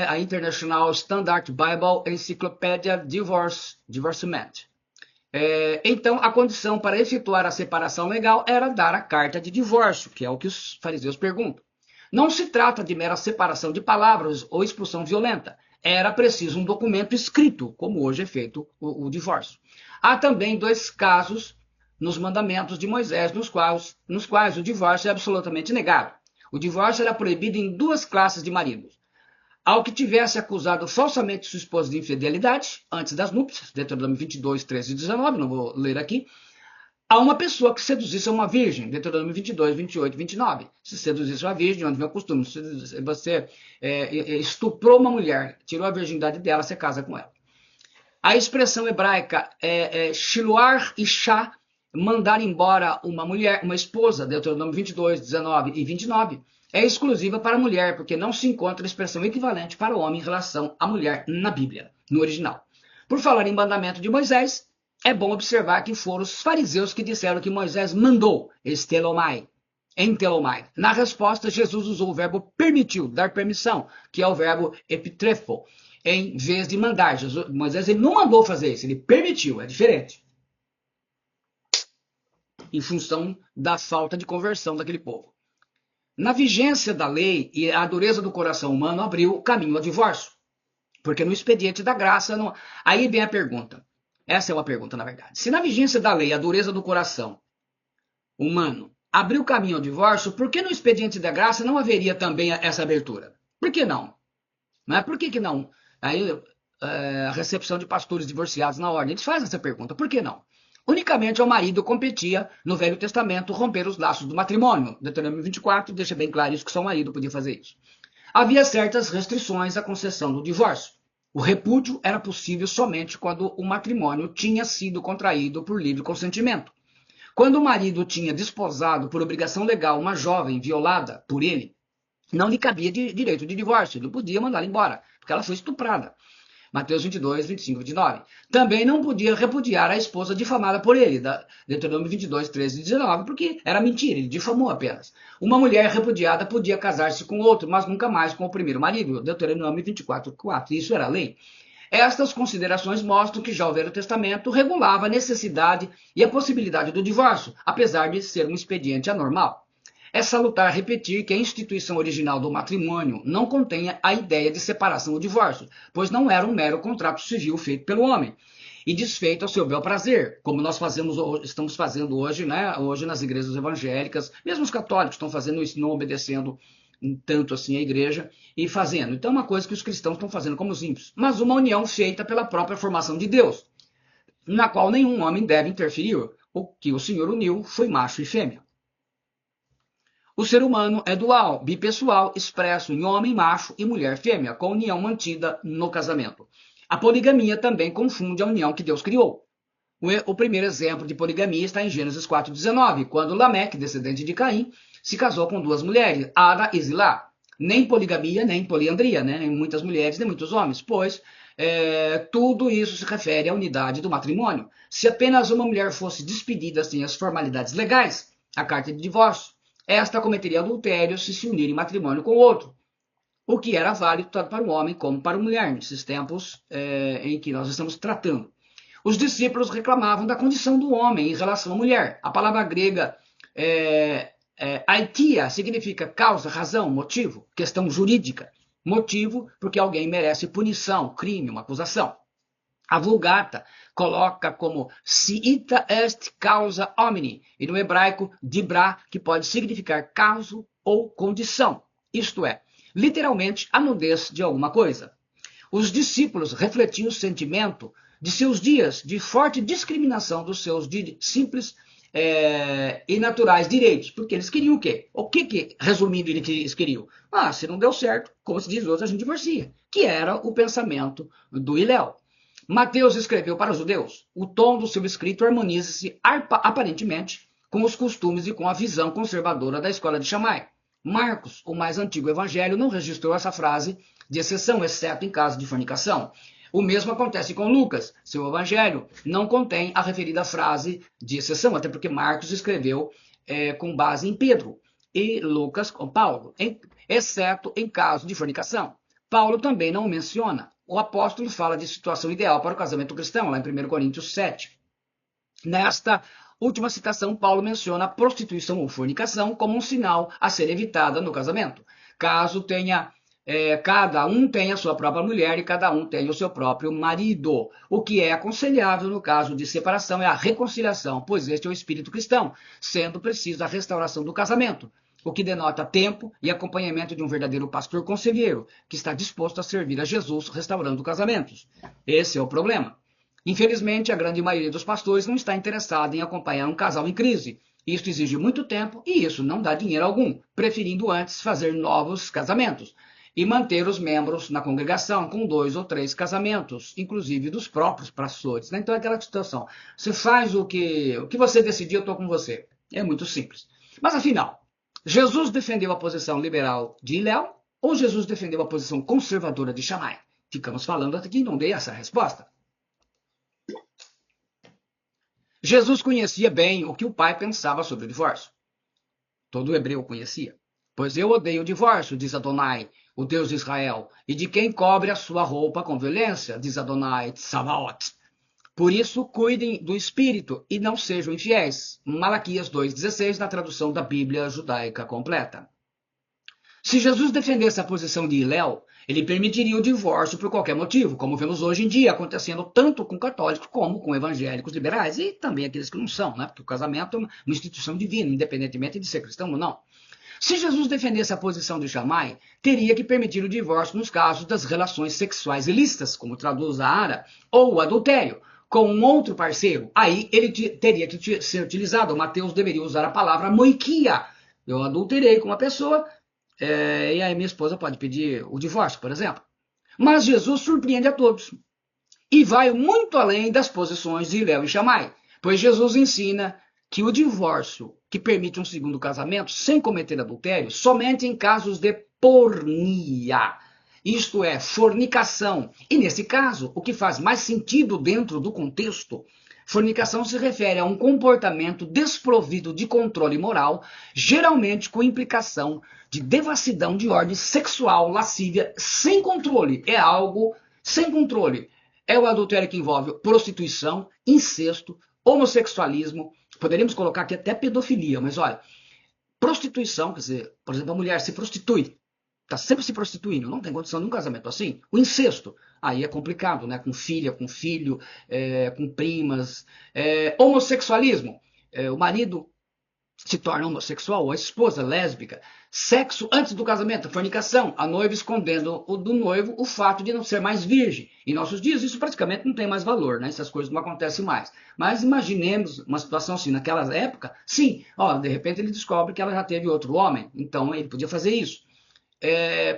a International Standard Bible Encyclopedia Divorcement. Então, a condição para efetuar a separação legal era dar a carta de divórcio, que é o que os fariseus perguntam. Não se trata de mera separação de palavras ou expulsão violenta. Era preciso um documento escrito, como hoje é feito o divórcio. Há também 2 casos nos mandamentos de Moisés, nos quais o divórcio é absolutamente negado. O divórcio era proibido em 2 classes de maridos. Ao que tivesse acusado falsamente sua esposa de infidelidade, antes das núpcias, Deuteronômio 22, 13 e 19, não vou ler aqui, a uma pessoa que seduzisse uma virgem, Deuteronômio 22, 28 e 29. Se seduzisse uma virgem, onde vem o costume, se você estuprou uma mulher, tirou a virgindade dela, você casa com ela. A expressão hebraica shiluar isha, mandar embora uma mulher, uma esposa, Deuteronômio 22, 19 e 29, é exclusiva para a mulher, porque não se encontra expressão equivalente para o homem em relação à mulher na Bíblia, no original. Por falar em mandamento de Moisés, é bom observar que foram os fariseus que disseram que Moisés mandou, estelomai, entelomai. Na resposta, Jesus usou o verbo permitiu, dar permissão, que é o verbo epitrefo, em vez de mandar. Moisés ele não mandou fazer isso, ele permitiu, é diferente. Em função da falta de conversão daquele povo. Na vigência da lei e a dureza do coração humano abriu o caminho ao divórcio. Porque no expediente da graça, não... Aí vem a pergunta. Essa é uma pergunta, na verdade. Se na vigência da lei a dureza do coração humano abriu o caminho ao divórcio, por que no expediente da graça não haveria também essa abertura? Por que não? Mas por que não? Aí a recepção de pastores divorciados na ordem, eles fazem essa pergunta. Por que não? Unicamente ao marido competia, no Velho Testamento, romper os laços do matrimônio. Deuteronômio 24 deixa bem claro isso, que só o marido podia fazer isso. Havia certas restrições à concessão do divórcio. O repúdio era possível somente quando o matrimônio tinha sido contraído por livre consentimento. Quando o marido tinha desposado por obrigação legal uma jovem violada por ele, não lhe cabia direito de divórcio, ele podia mandá-la embora, porque ela foi estuprada. Mateus 22, 25, 29. Também não podia repudiar a esposa difamada por ele, Deuteronômio 22, 13 e 19, porque era mentira, ele difamou apenas. Uma mulher repudiada podia casar-se com outro, mas nunca mais com o primeiro marido, Deuteronômio 24, 4. Isso era lei. Estas considerações mostram que já o Velho Testamento regulava a necessidade e a possibilidade do divórcio, apesar de ser um expediente anormal. É salutar repetir que a instituição original do matrimônio não contém a ideia de separação ou divórcio, pois não era um mero contrato civil feito pelo homem e desfeito ao seu bel prazer, como nós estamos fazendo hoje, né? Hoje nas igrejas evangélicas, mesmo os católicos estão fazendo isso, não obedecendo tanto assim a igreja e fazendo. Então é uma coisa que os cristãos estão fazendo como os ímpios, mas uma união feita pela própria formação de Deus, na qual nenhum homem deve interferir. O que o Senhor uniu foi macho e fêmea. O ser humano é dual, bipessoal, expresso em homem, macho e mulher, fêmea, com união mantida no casamento. A poligamia também confunde a união que Deus criou. O primeiro exemplo de poligamia está em Gênesis 4,19, quando Lameque, descendente de Caim, se casou com duas mulheres, Ada e Zilá. Nem poligamia, nem poliandria, né? Nem muitas mulheres, nem muitos homens, pois tudo isso se refere à unidade do matrimônio. Se apenas uma mulher fosse despedida sem as formalidades legais, a carta de divórcio, esta cometeria adultério se unir em matrimônio com outro, o que era válido tanto para o homem como para a mulher, nesses tempos em que nós estamos tratando. Os discípulos reclamavam da condição do homem em relação à mulher. A palavra grega aitia significa causa, razão, motivo, questão jurídica. Motivo porque alguém merece punição, crime, uma acusação. A Vulgata coloca como si ita est causa homini, e no hebraico dibra, que pode significar caso ou condição, isto é, literalmente a nudez de alguma coisa. Os discípulos refletiam o sentimento de seus dias de forte discriminação dos seus simples e naturais direitos, porque eles queriam o quê? O que resumindo, eles queriam? Se não deu certo, como se diz hoje, a gente divorcia, que era o pensamento do Hilel. Mateus escreveu para os judeus. O tom do seu escrito harmoniza-se aparentemente com os costumes e com a visão conservadora da escola de Shammai. Marcos, o mais antigo evangelho, não registrou essa frase de exceção, exceto em caso de fornicação. O mesmo acontece com Lucas. Seu evangelho não contém a referida frase de exceção, até porque Marcos escreveu com base em Pedro e Lucas com Paulo, exceto em caso de fornicação. Paulo também não o menciona. O apóstolo fala de situação ideal para o casamento cristão, lá em 1 Coríntios 7. Nesta última citação, Paulo menciona a prostituição ou fornicação como um sinal a ser evitada no casamento. Caso cada um tenha a sua própria mulher e cada um tenha o seu próprio marido. O que é aconselhável no caso de separação é a reconciliação, pois este é o espírito cristão, sendo preciso a restauração do casamento, o que denota tempo e acompanhamento de um verdadeiro pastor conselheiro, que está disposto a servir a Jesus restaurando casamentos. Esse é o problema. Infelizmente, a grande maioria dos pastores não está interessada em acompanhar um casal em crise. Isso exige muito tempo e isso não dá dinheiro algum, preferindo antes fazer novos casamentos e manter os membros na congregação com 2 ou 3 casamentos, inclusive dos próprios pastores. Então é aquela situação, você faz o que você decidir, eu estou com você. É muito simples. Mas afinal, Jesus defendeu a posição liberal de Hilel ou Jesus defendeu a posição conservadora de Shammai? Ficamos falando até que não dei essa resposta. Jesus conhecia bem o que o pai pensava sobre o divórcio. Todo hebreu conhecia. Pois eu odeio o divórcio, diz Adonai, o Deus de Israel, e de quem cobre a sua roupa com violência, diz Adonai Tsabaoth. Por isso, cuidem do espírito e não sejam infiéis. Malaquias 2,16, na tradução da Bíblia judaica completa. Se Jesus defendesse a posição de Hillel, ele permitiria o divórcio por qualquer motivo, como vemos hoje em dia acontecendo tanto com católicos como com evangélicos liberais e também aqueles que não são, né? Porque o casamento é uma instituição divina, independentemente de ser cristão ou não. Se Jesus defendesse a posição de Shammai, teria que permitir o divórcio nos casos das relações sexuais ilícitas, como traduz a Ara, ou o adultério, com um outro parceiro. Aí ele teria que ser utilizado. O Mateus deveria usar a palavra moikia. Eu adulterei com uma pessoa, e aí minha esposa pode pedir o divórcio, por exemplo. Mas Jesus surpreende a todos e vai muito além das posições de Hillel e Shammai, pois Jesus ensina que o divórcio que permite um segundo casamento sem cometer adultério somente em casos de pornia, isto é, fornicação. E nesse caso, o que faz mais sentido dentro do contexto, fornicação se refere a um comportamento desprovido de controle moral, geralmente com implicação de devassidão de ordem sexual, lascívia, sem controle. É algo sem controle. É o adultério que envolve prostituição, incesto, homossexualismo, poderíamos colocar aqui até pedofilia, mas olha, prostituição, quer dizer, por exemplo, a mulher se prostitui, está sempre se prostituindo, não tem condição de um casamento assim. O incesto, aí é complicado, né? Com filha, com filho, com primas. Homossexualismo, o marido se torna homossexual, ou a esposa lésbica. Sexo antes do casamento, fornicação, a noiva escondendo do noivo o fato de não ser mais virgem. Em nossos dias isso praticamente não tem mais valor, né? Essas coisas não acontecem mais. Mas imaginemos uma situação assim, naquela época, sim, de repente ele descobre que ela já teve outro homem, então ele podia fazer isso.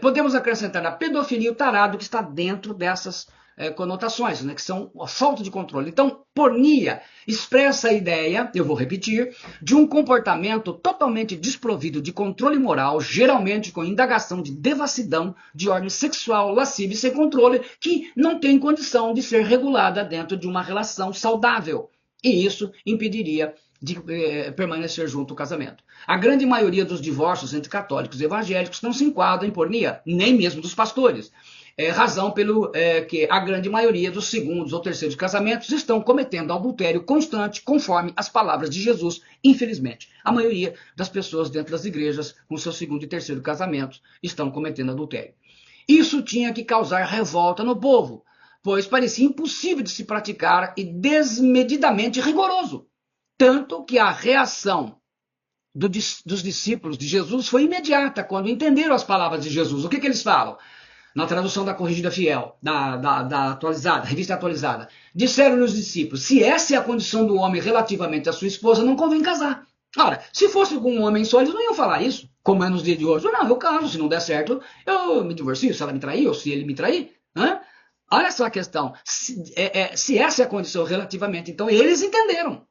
Podemos acrescentar na pedofilia o tarado que está dentro dessas conotações, né, que são a falta de controle. Então, pornia expressa a ideia, eu vou repetir, de um comportamento totalmente desprovido de controle moral, geralmente com indagação de devassidão de ordem sexual, lascívia e sem controle, que não tem condição de ser regulada dentro de uma relação saudável. E isso impediria de permanecer junto ao casamento. A grande maioria dos divórcios entre católicos e evangélicos não se enquadram em pornia, nem mesmo dos pastores. Razão pelo que a grande maioria dos segundos ou terceiros casamentos estão cometendo adultério constante, conforme as palavras de Jesus, infelizmente. A maioria das pessoas dentro das igrejas, com seu segundo e terceiro casamento, estão cometendo adultério. Isso tinha que causar revolta no povo, pois parecia impossível de se praticar e desmedidamente rigoroso. Tanto que a reação dos discípulos de Jesus foi imediata quando entenderam as palavras de Jesus. O que eles falam? Na tradução da Corrigida Fiel, da atualizada, revista atualizada. Disseram-lhe os discípulos, se essa é a condição do homem relativamente à sua esposa, não convém casar. Ora, se fosse com um homem só, eles não iam falar isso, como é nos dias de hoje. Não, eu caso, se não der certo, eu me divorcio, se ela me trair ou se ele me trair. Olha só a questão, se essa é a condição relativamente, então eles entenderam.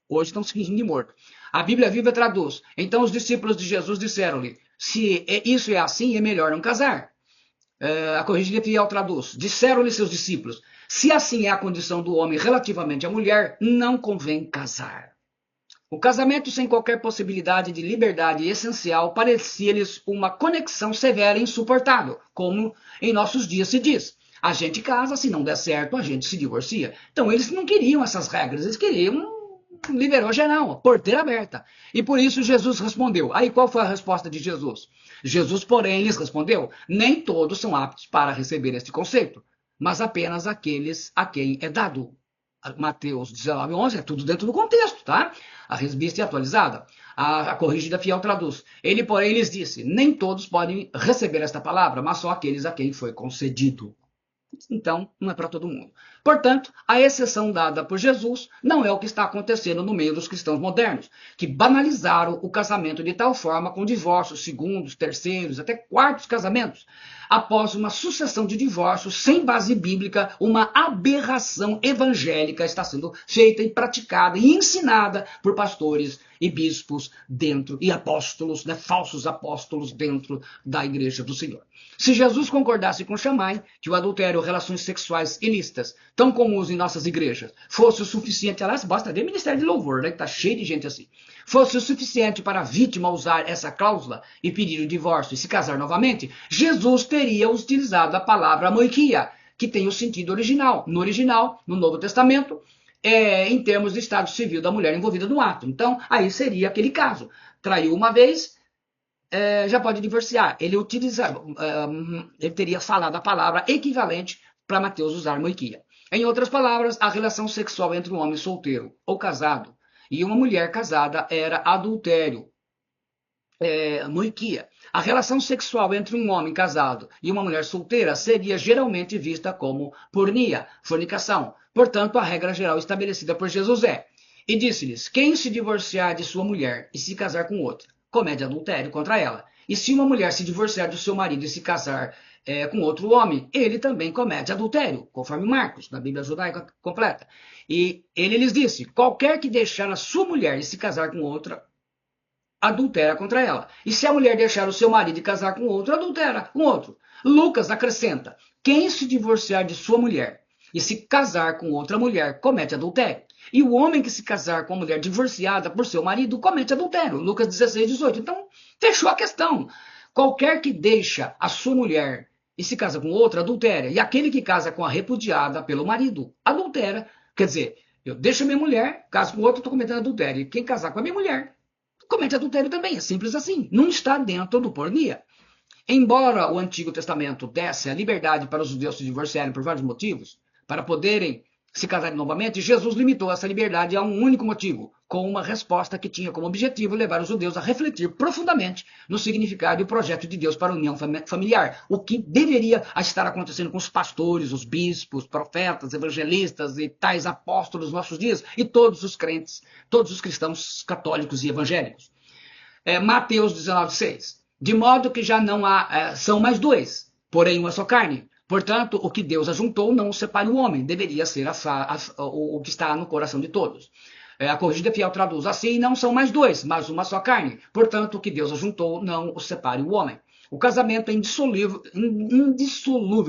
Hoje estão se fingindo de morto. A Bíblia Viva traduz, então os discípulos de Jesus disseram-lhe, se isso é assim, é melhor não casar. A Corrigida Fiel traduz, disseram-lhe seus discípulos, se assim é a condição do homem relativamente à mulher, não convém casar. O casamento sem qualquer possibilidade de liberdade essencial parecia-lhes uma conexão severa e insuportável, como em nossos dias se diz. A gente casa, se não der certo, a gente se divorcia. Então eles não queriam essas regras, eles queriam liberou geral, porteira aberta. E por isso Jesus respondeu. Aí qual foi a resposta de Jesus? Jesus, porém, lhes respondeu, nem todos são aptos para receber este conceito, mas apenas aqueles a quem é dado. Mateus 19:11, é tudo dentro do contexto, tá? A revista atualizada, a Corrigida Fiel traduz. Ele, porém, lhes disse, nem todos podem receber esta palavra, mas só aqueles a quem foi concedido. Então, não é para todo mundo. Portanto, a exceção dada por Jesus não é o que está acontecendo no meio dos cristãos modernos, que banalizaram o casamento de tal forma com divórcios, segundos, terceiros, até quartos casamentos. Após uma sucessão de divórcios sem base bíblica, uma aberração evangélica está sendo feita e praticada e ensinada por pastores e bispos dentro, e apóstolos, né, falsos apóstolos dentro da igreja do Senhor. Se Jesus concordasse com Shammai que o adultério, relações sexuais ilícitas, tão comuns em nossas igrejas, fosse o suficiente, aliás, basta ver o Ministério de Louvor, né, que está cheio de gente assim, fosse o suficiente para a vítima usar essa cláusula e pedir o divórcio e se casar novamente, Jesus teria utilizado a palavra moikia, que tem o sentido original. No original, no Novo Testamento, em termos de estado civil da mulher envolvida no ato. Então, aí seria aquele caso. Traiu uma vez, já pode divorciar. Ele teria falado a palavra equivalente para Mateus usar moiquia. Em outras palavras, a relação sexual entre um homem solteiro ou casado e uma mulher casada era adultério, moiquia. A relação sexual entre um homem casado e uma mulher solteira seria geralmente vista como pornia, fornicação. Portanto, a regra geral estabelecida por Jesus é: e disse-lhes, quem se divorciar de sua mulher e se casar com outra, comete adultério contra ela. E se uma mulher se divorciar do seu marido e se casar com outro homem, ele também comete adultério, conforme Marcos, na Bíblia Judaica completa. E ele lhes disse, qualquer que deixar a sua mulher e se casar com outra, adultera contra ela. E se a mulher deixar o seu marido e casar com outro, adultera com outro. Lucas acrescenta, quem se divorciar de sua mulher e se casar com outra mulher, comete adultério. E o homem que se casar com uma mulher divorciada por seu marido, comete adultério. Lucas 16, 18. Então, fechou a questão. Qualquer que deixa a sua mulher e se casa com outra, adultera. E aquele que casa com a repudiada pelo marido, adultera. Quer dizer, eu deixo a minha mulher, caso com outra, estou cometendo adultério. E quem casar com a minha mulher, comete adultério também. É simples assim. Não está dentro do pornia. Embora o Antigo Testamento desse a liberdade para os judeus se divorciarem por vários motivos, para poderem se casarem novamente, Jesus limitou essa liberdade a um único motivo, com uma resposta que tinha como objetivo levar os judeus a refletir profundamente no significado e o projeto de Deus para a união familiar, o que deveria estar acontecendo com os pastores, os bispos, profetas, evangelistas e tais apóstolos dos nossos dias, e todos os crentes, todos os cristãos católicos e evangélicos. Mateus 19,6. De modo que já não há, são mais dois, porém uma só carne. Portanto, o que Deus ajuntou não separe o homem, deveria ser o que está no coração de todos. A Corrigida Fiel traduz assim, não são mais dois, mas uma só carne. Portanto, o que Deus ajuntou não o separe o homem. O casamento é indissolúvel,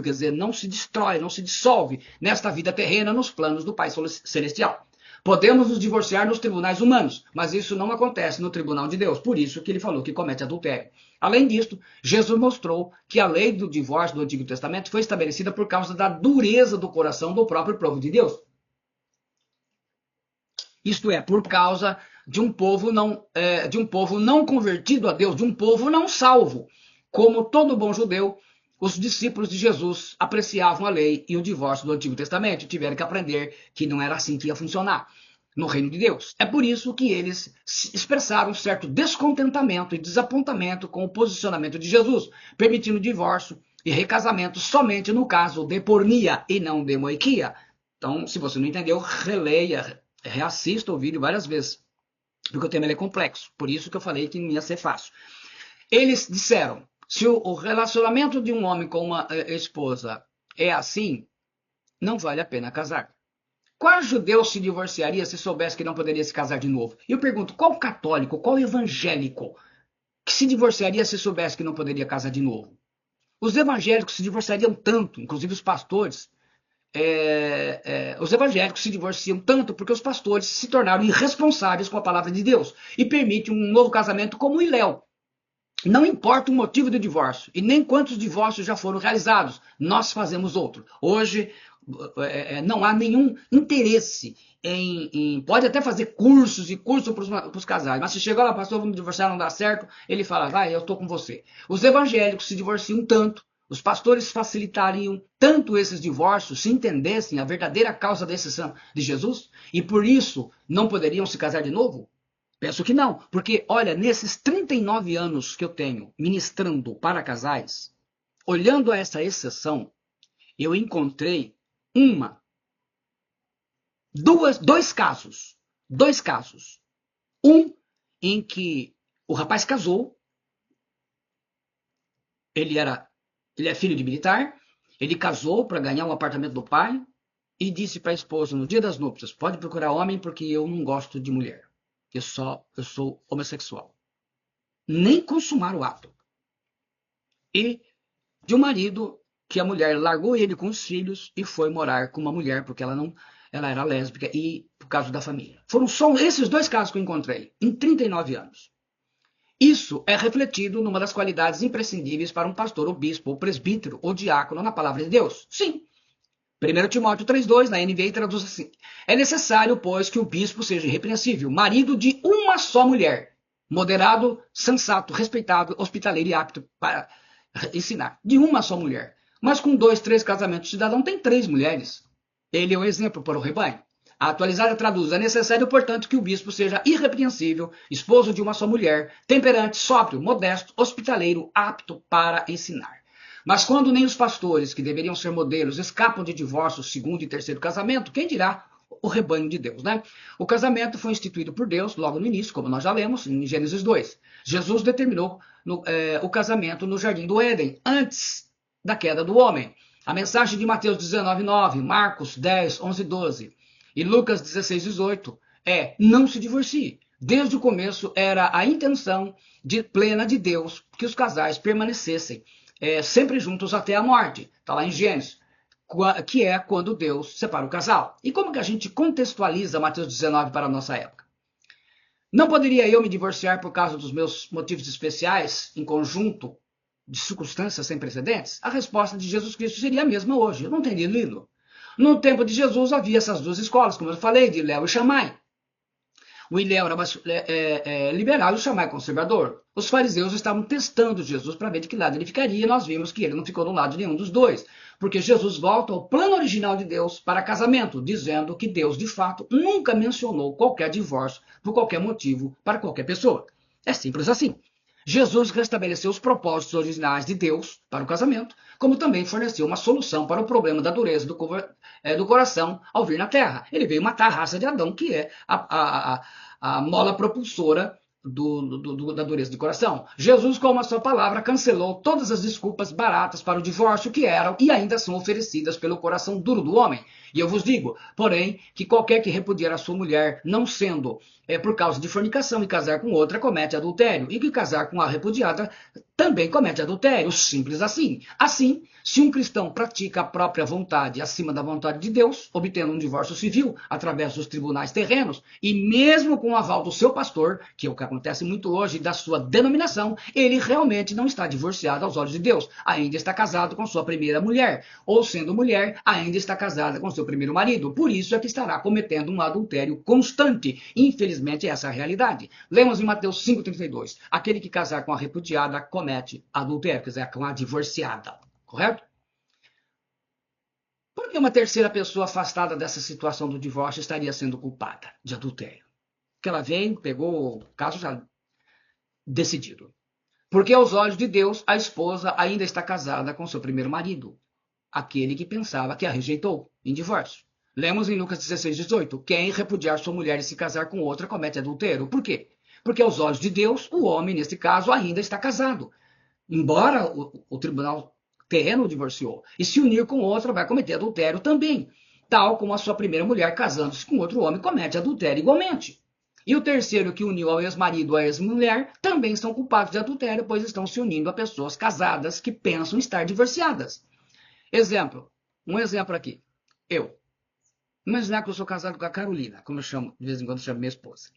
quer dizer, não se destrói, não se dissolve nesta vida terrena nos planos do Pai Celestial. Podemos nos divorciar nos tribunais humanos, mas isso não acontece no tribunal de Deus. Por isso que ele falou que comete adultério. Além disso, Jesus mostrou que a lei do divórcio do Antigo Testamento foi estabelecida por causa da dureza do coração do próprio povo de Deus. Isto é, por causa de um povo não convertido a Deus, de um povo não salvo. Como todo bom judeu, os discípulos de Jesus apreciavam a lei e o divórcio do Antigo Testamento e tiveram que aprender que não era assim que ia funcionar no reino de Deus. É por isso que eles expressaram um certo descontentamento e desapontamento com o posicionamento de Jesus, permitindo divórcio e recasamento somente no caso de pornia e não de moiquia. Então, se você não entendeu, releia, reassista o vídeo várias vezes, porque o tema é complexo. Por isso que eu falei que não ia ser fácil. Eles disseram, se o relacionamento de um homem com uma esposa é assim, não vale a pena casar. Qual judeu se divorciaria se soubesse que não poderia se casar de novo? Eu pergunto, qual católico, qual evangélico que se divorciaria se soubesse que não poderia casar de novo? Os evangélicos se divorciariam tanto, inclusive os pastores, os evangélicos se divorciam tanto porque os pastores se tornaram irresponsáveis com a palavra de Deus e permitem um novo casamento como o iléu. Não importa o motivo do divórcio e nem quantos divórcios já foram realizados, nós fazemos outro. Hoje não há nenhum interesse pode até fazer cursos e cursos para os casais, mas se chegar lá, pastor, vamos divorciar, não dá certo, ele fala, vai, eu estou com você. Os evangélicos se divorciam tanto, os pastores facilitariam tanto esses divórcios se entendessem a verdadeira causa da exceção de Jesus e por isso não poderiam se casar de novo? Penso que não, porque, olha, nesses 39 anos que eu tenho ministrando para casais, olhando a essa exceção, eu encontrei dois casos. Um em que o rapaz casou, ele é filho de militar, ele casou para ganhar um apartamento do pai e disse para a esposa no dia das núpcias, pode procurar homem porque eu não gosto de mulher. Eu sou homossexual. Nem consumar o ato. E de um marido que a mulher largou ele com os filhos e foi morar com uma mulher porque ela era lésbica e por causa da família. Foram só esses dois casos que eu encontrei em 39 anos. Isso é refletido numa das qualidades imprescindíveis para um pastor, ou bispo, ou presbítero, ou diácono na palavra de Deus. Sim. 1 Timóteo 3,2, na NVI, traduz assim. É necessário, pois, que o bispo seja irrepreensível, marido de uma só mulher, moderado, sensato, respeitável, hospitaleiro e apto para ensinar. De uma só mulher. Mas com 2, 3 casamentos, o cidadão tem 3 mulheres. Ele é o exemplo para o rebanho. A atualizada traduz: é necessário, portanto, que o bispo seja irrepreensível, esposo de uma só mulher, temperante, sóbrio, modesto, hospitaleiro, apto para ensinar. Mas quando nem os pastores, que deveriam ser modelos, escapam de divórcio, segundo e terceiro casamento, quem dirá o rebanho de Deus, né? O casamento foi instituído por Deus logo no início, como nós já lemos em Gênesis 2. Jesus determinou o casamento no jardim do Éden, antes da queda do homem. A mensagem de Mateus 19:9, Marcos 10, 11, 12 e Lucas 16, 18 é: não se divorcie. Desde o começo era a intenção plena de Deus que os casais permanecessem sempre juntos até a morte. Está lá em Gênesis, que é quando Deus separa o casal. E como que a gente contextualiza Mateus 19 para a nossa época? Não poderia eu me divorciar por causa dos meus motivos especiais, em conjunto de circunstâncias sem precedentes? A resposta de Jesus Cristo seria a mesma hoje. Eu não teria lido. No tempo de Jesus havia essas duas escolas, como eu falei, de Léu e Shammai. O Iléu era liberal e o Shammai conservador. Os fariseus estavam testando Jesus para ver de que lado ele ficaria, e nós vimos que ele não ficou no lado de nenhum dos dois, porque Jesus volta ao plano original de Deus para casamento, dizendo que Deus, de fato, nunca mencionou qualquer divórcio por qualquer motivo para qualquer pessoa. É simples assim. Jesus restabeleceu os propósitos originais de Deus para o casamento, como também forneceu uma solução para o problema da dureza do coração ao vir na terra. Ele veio matar a raça de Adão, que é a mola propulsora da dureza do coração. Jesus, com a sua palavra, cancelou todas as desculpas baratas para o divórcio que eram e ainda são oferecidas pelo coração duro do homem. E eu vos digo, porém, que qualquer que repudiar a sua mulher, não sendo por causa de fornicação e casar com outra, comete adultério. E que casar com a repudiada também comete adultério. Simples assim. Assim, se um cristão pratica a própria vontade acima da vontade de Deus, obtendo um divórcio civil através dos tribunais terrenos, e mesmo com o aval do seu pastor, que é o que acontece muito hoje, da sua denominação, ele realmente não está divorciado aos olhos de Deus. Ainda está casado com sua primeira mulher. Ou, sendo mulher, ainda está casada com seu primeiro marido. Por isso é que estará cometendo um adultério constante. Infelizmente, essa é a realidade. Lemos em Mateus 5,32. Aquele que casar com a repudiada comete adultério, quer dizer, com a divorciada. Correto? Por que uma terceira pessoa afastada dessa situação do divórcio estaria sendo culpada de adultério? Porque ela veio, pegou o caso já decidido. Porque aos olhos de Deus, a esposa ainda está casada com seu primeiro marido, aquele que pensava que a rejeitou em divórcio. Lemos em Lucas 16, 18. Quem repudiar sua mulher e se casar com outra comete adultério. Por quê? Porque aos olhos de Deus, o homem, neste caso, ainda está casado. Embora o tribunal terreno o divorciou. E se unir com outra, vai cometer adultério também. Tal como a sua primeira mulher, casando-se com outro homem, comete adultério igualmente. E o terceiro que uniu ao ex-marido ou à ex-mulher também são culpados de adultério, pois estão se unindo a pessoas casadas que pensam estar divorciadas. Exemplo. Um exemplo aqui. Eu. Imaginar que eu sou casado com a Carolina, como eu chamo, de vez em quando eu chamo minha esposa.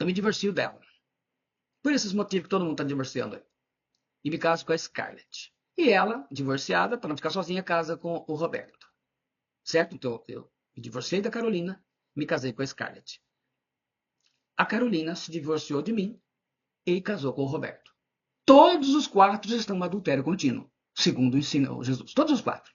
Eu me divorcio dela. Por esses motivos que todo mundo está divorciando aí. E me caso com a Scarlett. E ela, divorciada, para não ficar sozinha, casa com o Roberto. Certo? Então, eu me divorciei da Carolina, me casei com a Scarlett. A Carolina se divorciou de mim e casou com o Roberto. Todos os 4 estão no adultério contínuo, segundo ensinou Jesus. Todos os 4.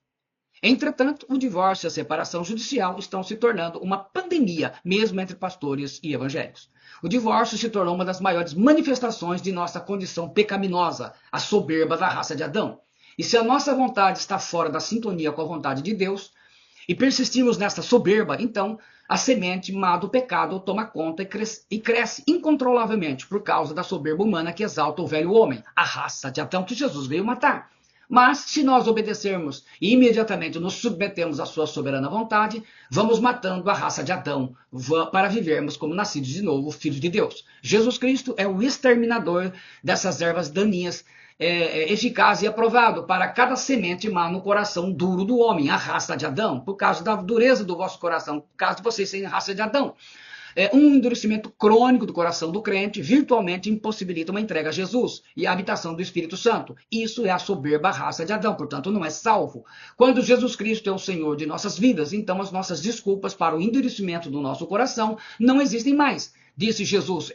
Entretanto, o divórcio e a separação judicial estão se tornando uma pandemia, mesmo entre pastores e evangélicos. O divórcio se tornou uma das maiores manifestações de nossa condição pecaminosa, a soberba da raça de Adão. E se a nossa vontade está fora da sintonia com a vontade de Deus, e persistirmos nesta soberba, então a semente má do pecado toma conta e cresce incontrolavelmente por causa da soberba humana que exalta o velho homem, a raça de Adão que Jesus veio matar. Mas, se nós obedecermos e imediatamente nos submetemos à sua soberana vontade, vamos matando a raça de Adão para vivermos como nascidos de novo, filhos de Deus. Jesus Cristo é o exterminador dessas ervas daninhas, eficaz e aprovado para cada semente má no coração duro do homem, a raça de Adão, por causa da dureza do vosso coração, por causa de vocês serem raça de Adão. Um endurecimento crônico do coração do crente virtualmente impossibilita uma entrega a Jesus e a habitação do Espírito Santo. Isso é a soberba raça de Adão, portanto não é salvo. Quando Jesus Cristo é o Senhor de nossas vidas, então as nossas desculpas para o endurecimento do nosso coração não existem mais. Disse Jesus,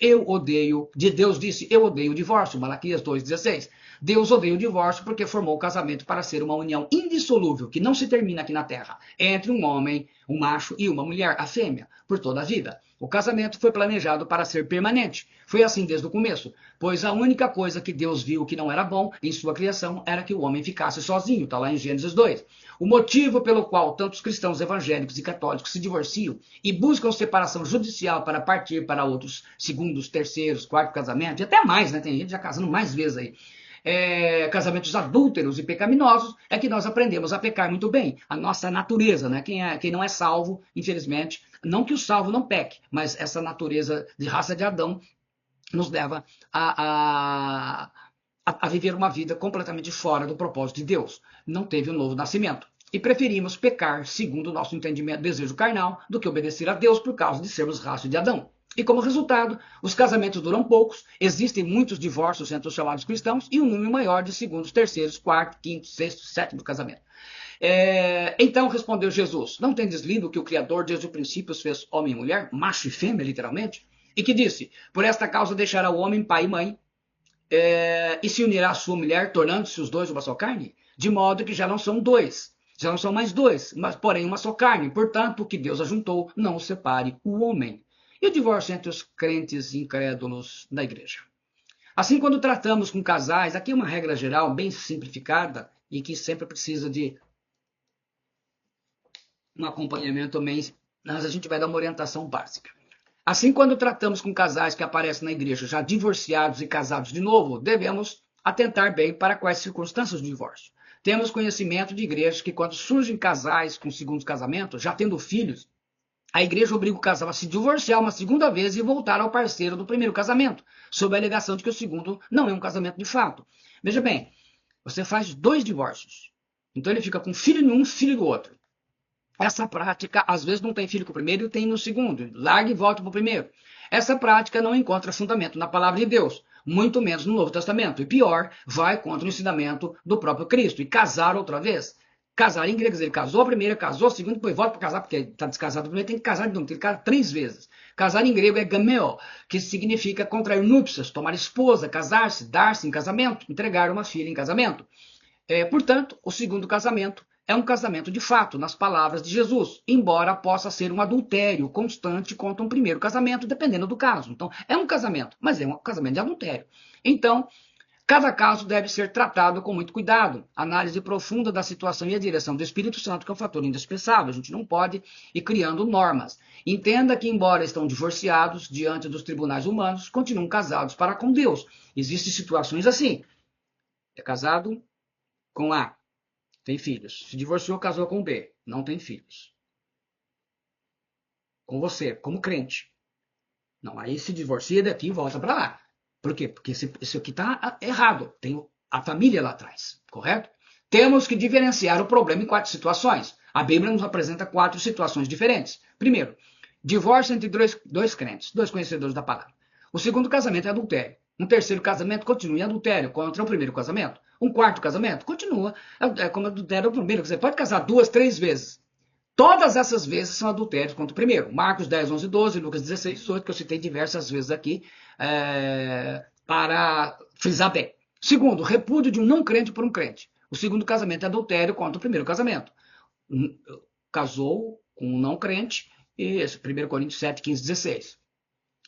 Deus disse, eu odeio o divórcio, Malaquias 2,16. Deus odeia o divórcio porque formou o casamento para ser uma união indissolúvel, que não se termina aqui na terra, entre um homem, um macho e uma mulher, a fêmea, por toda a vida. O casamento foi planejado para ser permanente. Foi assim desde o começo, pois a única coisa que Deus viu que não era bom em sua criação era que o homem ficasse sozinho, está lá em Gênesis 2. O motivo pelo qual tantos cristãos evangélicos e católicos se divorciam e buscam separação judicial para partir para outros segundos, terceiros, quarto casamento, e até mais, né? Tem gente já casando mais vezes aí. Casamentos adúlteros e pecaminosos, é que nós aprendemos a pecar muito bem. A nossa natureza, né? Quem não é salvo, infelizmente, não que o salvo não peque, mas essa natureza de raça de Adão nos leva a viver uma vida completamente fora do propósito de Deus. Não teve um novo nascimento. E preferimos pecar segundo o nosso entendimento, desejo carnal, do que obedecer a Deus por causa de sermos raça de Adão. E como resultado, os casamentos duram poucos, existem muitos divórcios entre os chamados cristãos e um número maior de segundos, terceiros, quarto, quinto, sexto, sétimo casamento. Então respondeu Jesus, não tendes lido que o Criador desde o princípio os fez homem e mulher, macho e fêmea, literalmente? E que disse, por esta causa deixará o homem pai e mãe, e se unirá à sua mulher, tornando-se os dois uma só carne? De modo que já não são dois, já não são mais dois, mas porém uma só carne. Portanto, o que Deus ajuntou, não separe o homem. E o divórcio entre os crentes incrédulos da igreja? Assim, quando tratamos com casais, aqui é uma regra geral bem simplificada e que sempre precisa de um acompanhamento também, mas a gente vai dar uma orientação básica. Assim, quando tratamos com casais que aparecem na igreja já divorciados e casados de novo, devemos atentar bem para quais circunstâncias do divórcio. Temos conhecimento de igrejas que, quando surgem casais com segundo casamento, já tendo filhos, a igreja obriga o casal a se divorciar uma segunda vez e voltar ao parceiro do primeiro casamento, sob a alegação de que o segundo não é um casamento de fato. Veja bem, você faz 2 divórcios. Então ele fica com filho de um, filho do outro. Essa prática, às vezes, não tem filho com o primeiro e tem no segundo. Larga e volta para o primeiro. Essa prática não encontra fundamento na palavra de Deus, muito menos no Novo Testamento. E pior, vai contra o ensinamento do próprio Cristo. E casar outra vez. Casar em grego, ele casou a primeira, casou a segunda, depois volta para casar, porque está descasado primeiro, tem que casar de novo, tem que casar 3 vezes. Casar em grego é gameo, que significa contrair núpcias, tomar esposa, casar-se, dar-se em casamento, entregar uma filha em casamento. Portanto, o segundo casamento é um casamento de fato, nas palavras de Jesus, embora possa ser um adultério constante contra um primeiro casamento, dependendo do caso. Então, é um casamento, mas é um casamento de adultério. Então, cada caso deve ser tratado com muito cuidado. Análise profunda da situação e a direção do Espírito Santo, que é um fator indispensável. A gente não pode ir criando normas. Entenda que, embora estão divorciados diante dos tribunais humanos, continuam casados para com Deus. Existem situações assim. É casado com A, tem filhos. Se divorciou, casou com B, não tem filhos. Com você, como crente. Não, aí se divorcia daqui e volta para lá. Por quê? Porque isso aqui está errado. Tem a família lá atrás, correto? Temos que diferenciar o problema em 4 situações. A Bíblia nos apresenta 4 situações diferentes. Primeiro, divórcio entre dois crentes, 2 conhecedores da palavra. O segundo casamento é adultério. Um terceiro casamento continua em adultério contra o primeiro casamento. Um quarto casamento continua como adultério o primeiro. Você pode casar 2, 3 vezes. Todas essas vezes são adultérios contra o primeiro. Marcos 10, 11, 12, Lucas 16, 18, que eu citei diversas vezes aqui para frisar bem. Segundo, repúdio de um não crente por um crente. O segundo casamento é adultério contra o primeiro casamento. Casou com um não crente, e esse 1 Coríntios 7, 15, 16.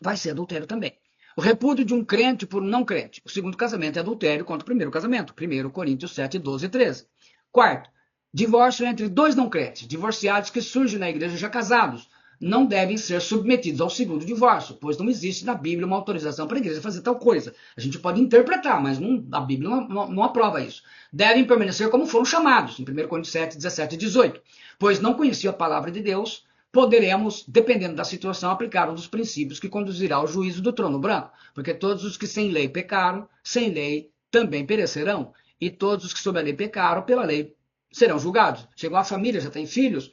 Vai ser adultério também. O repúdio de um crente por um não crente. O segundo casamento é adultério contra o primeiro casamento. 1 Coríntios 7, 12 e 13. Quarto, divórcio entre 2 não crentes, divorciados que surgem na igreja já casados, não devem ser submetidos ao segundo divórcio, pois não existe na Bíblia uma autorização para a igreja fazer tal coisa. A gente pode interpretar, mas a Bíblia não aprova isso. Devem permanecer como foram chamados, em 1 Coríntios 7, 17 e 18. Pois não conheciam a palavra de Deus, poderemos, dependendo da situação, aplicar um dos princípios que conduzirá ao juízo do trono branco. Porque todos os que sem lei pecaram, sem lei também perecerão. E todos os que sob a lei pecaram, pela lei serão julgados. Chegou a família, já tem filhos,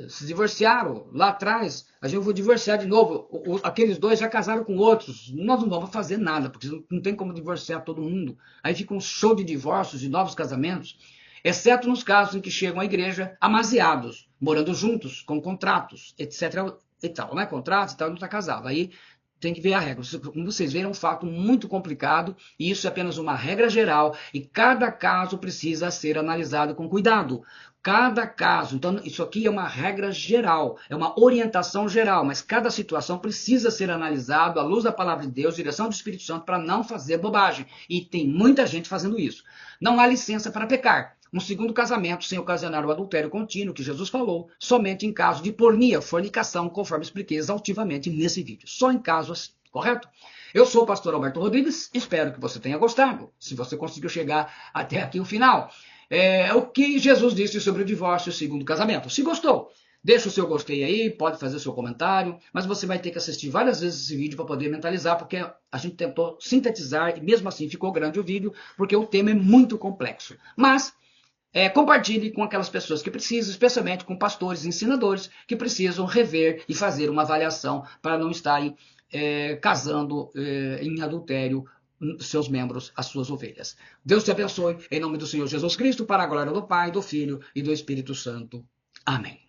se divorciaram lá atrás, a gente vai divorciar de novo. Aqueles dois já casaram com outros. Nós não vamos fazer nada, porque não tem como divorciar todo mundo. Aí fica um show de divórcios, de novos casamentos, exceto nos casos em que chegam à igreja amaziados, morando juntos, com contratos, etc. E tal, né? Contratos e tal, não está casado. Aí tem que ver a regra. Como vocês veem, é um fato muito complicado e isso é apenas uma regra geral e cada caso precisa ser analisado com cuidado. Cada caso, então isso aqui é uma regra geral, é uma orientação geral, mas cada situação precisa ser analisado à luz da palavra de Deus, direção do Espírito Santo, para não fazer bobagem. E tem muita gente fazendo isso. Não há licença para pecar. Um segundo casamento sem ocasionar o adultério contínuo, que Jesus falou, somente em caso de pornia, fornicação, conforme expliquei exaustivamente nesse vídeo. Só em caso assim, correto? Eu sou o pastor Alberto Rodrigues, espero que você tenha gostado, se você conseguiu chegar até aqui o final. O que Jesus disse sobre o divórcio e o segundo casamento. Se gostou, deixa o seu gostei aí, pode fazer seu comentário, mas você vai ter que assistir várias vezes esse vídeo para poder mentalizar, porque a gente tentou sintetizar e mesmo assim ficou grande o vídeo, porque o tema é muito complexo. Mas compartilhe com aquelas pessoas que precisam, especialmente com pastores e ensinadores que precisam rever e fazer uma avaliação para não estarem casando em adultério seus membros, as suas ovelhas. Deus te abençoe, em nome do Senhor Jesus Cristo, para a glória do Pai, do Filho e do Espírito Santo. Amém.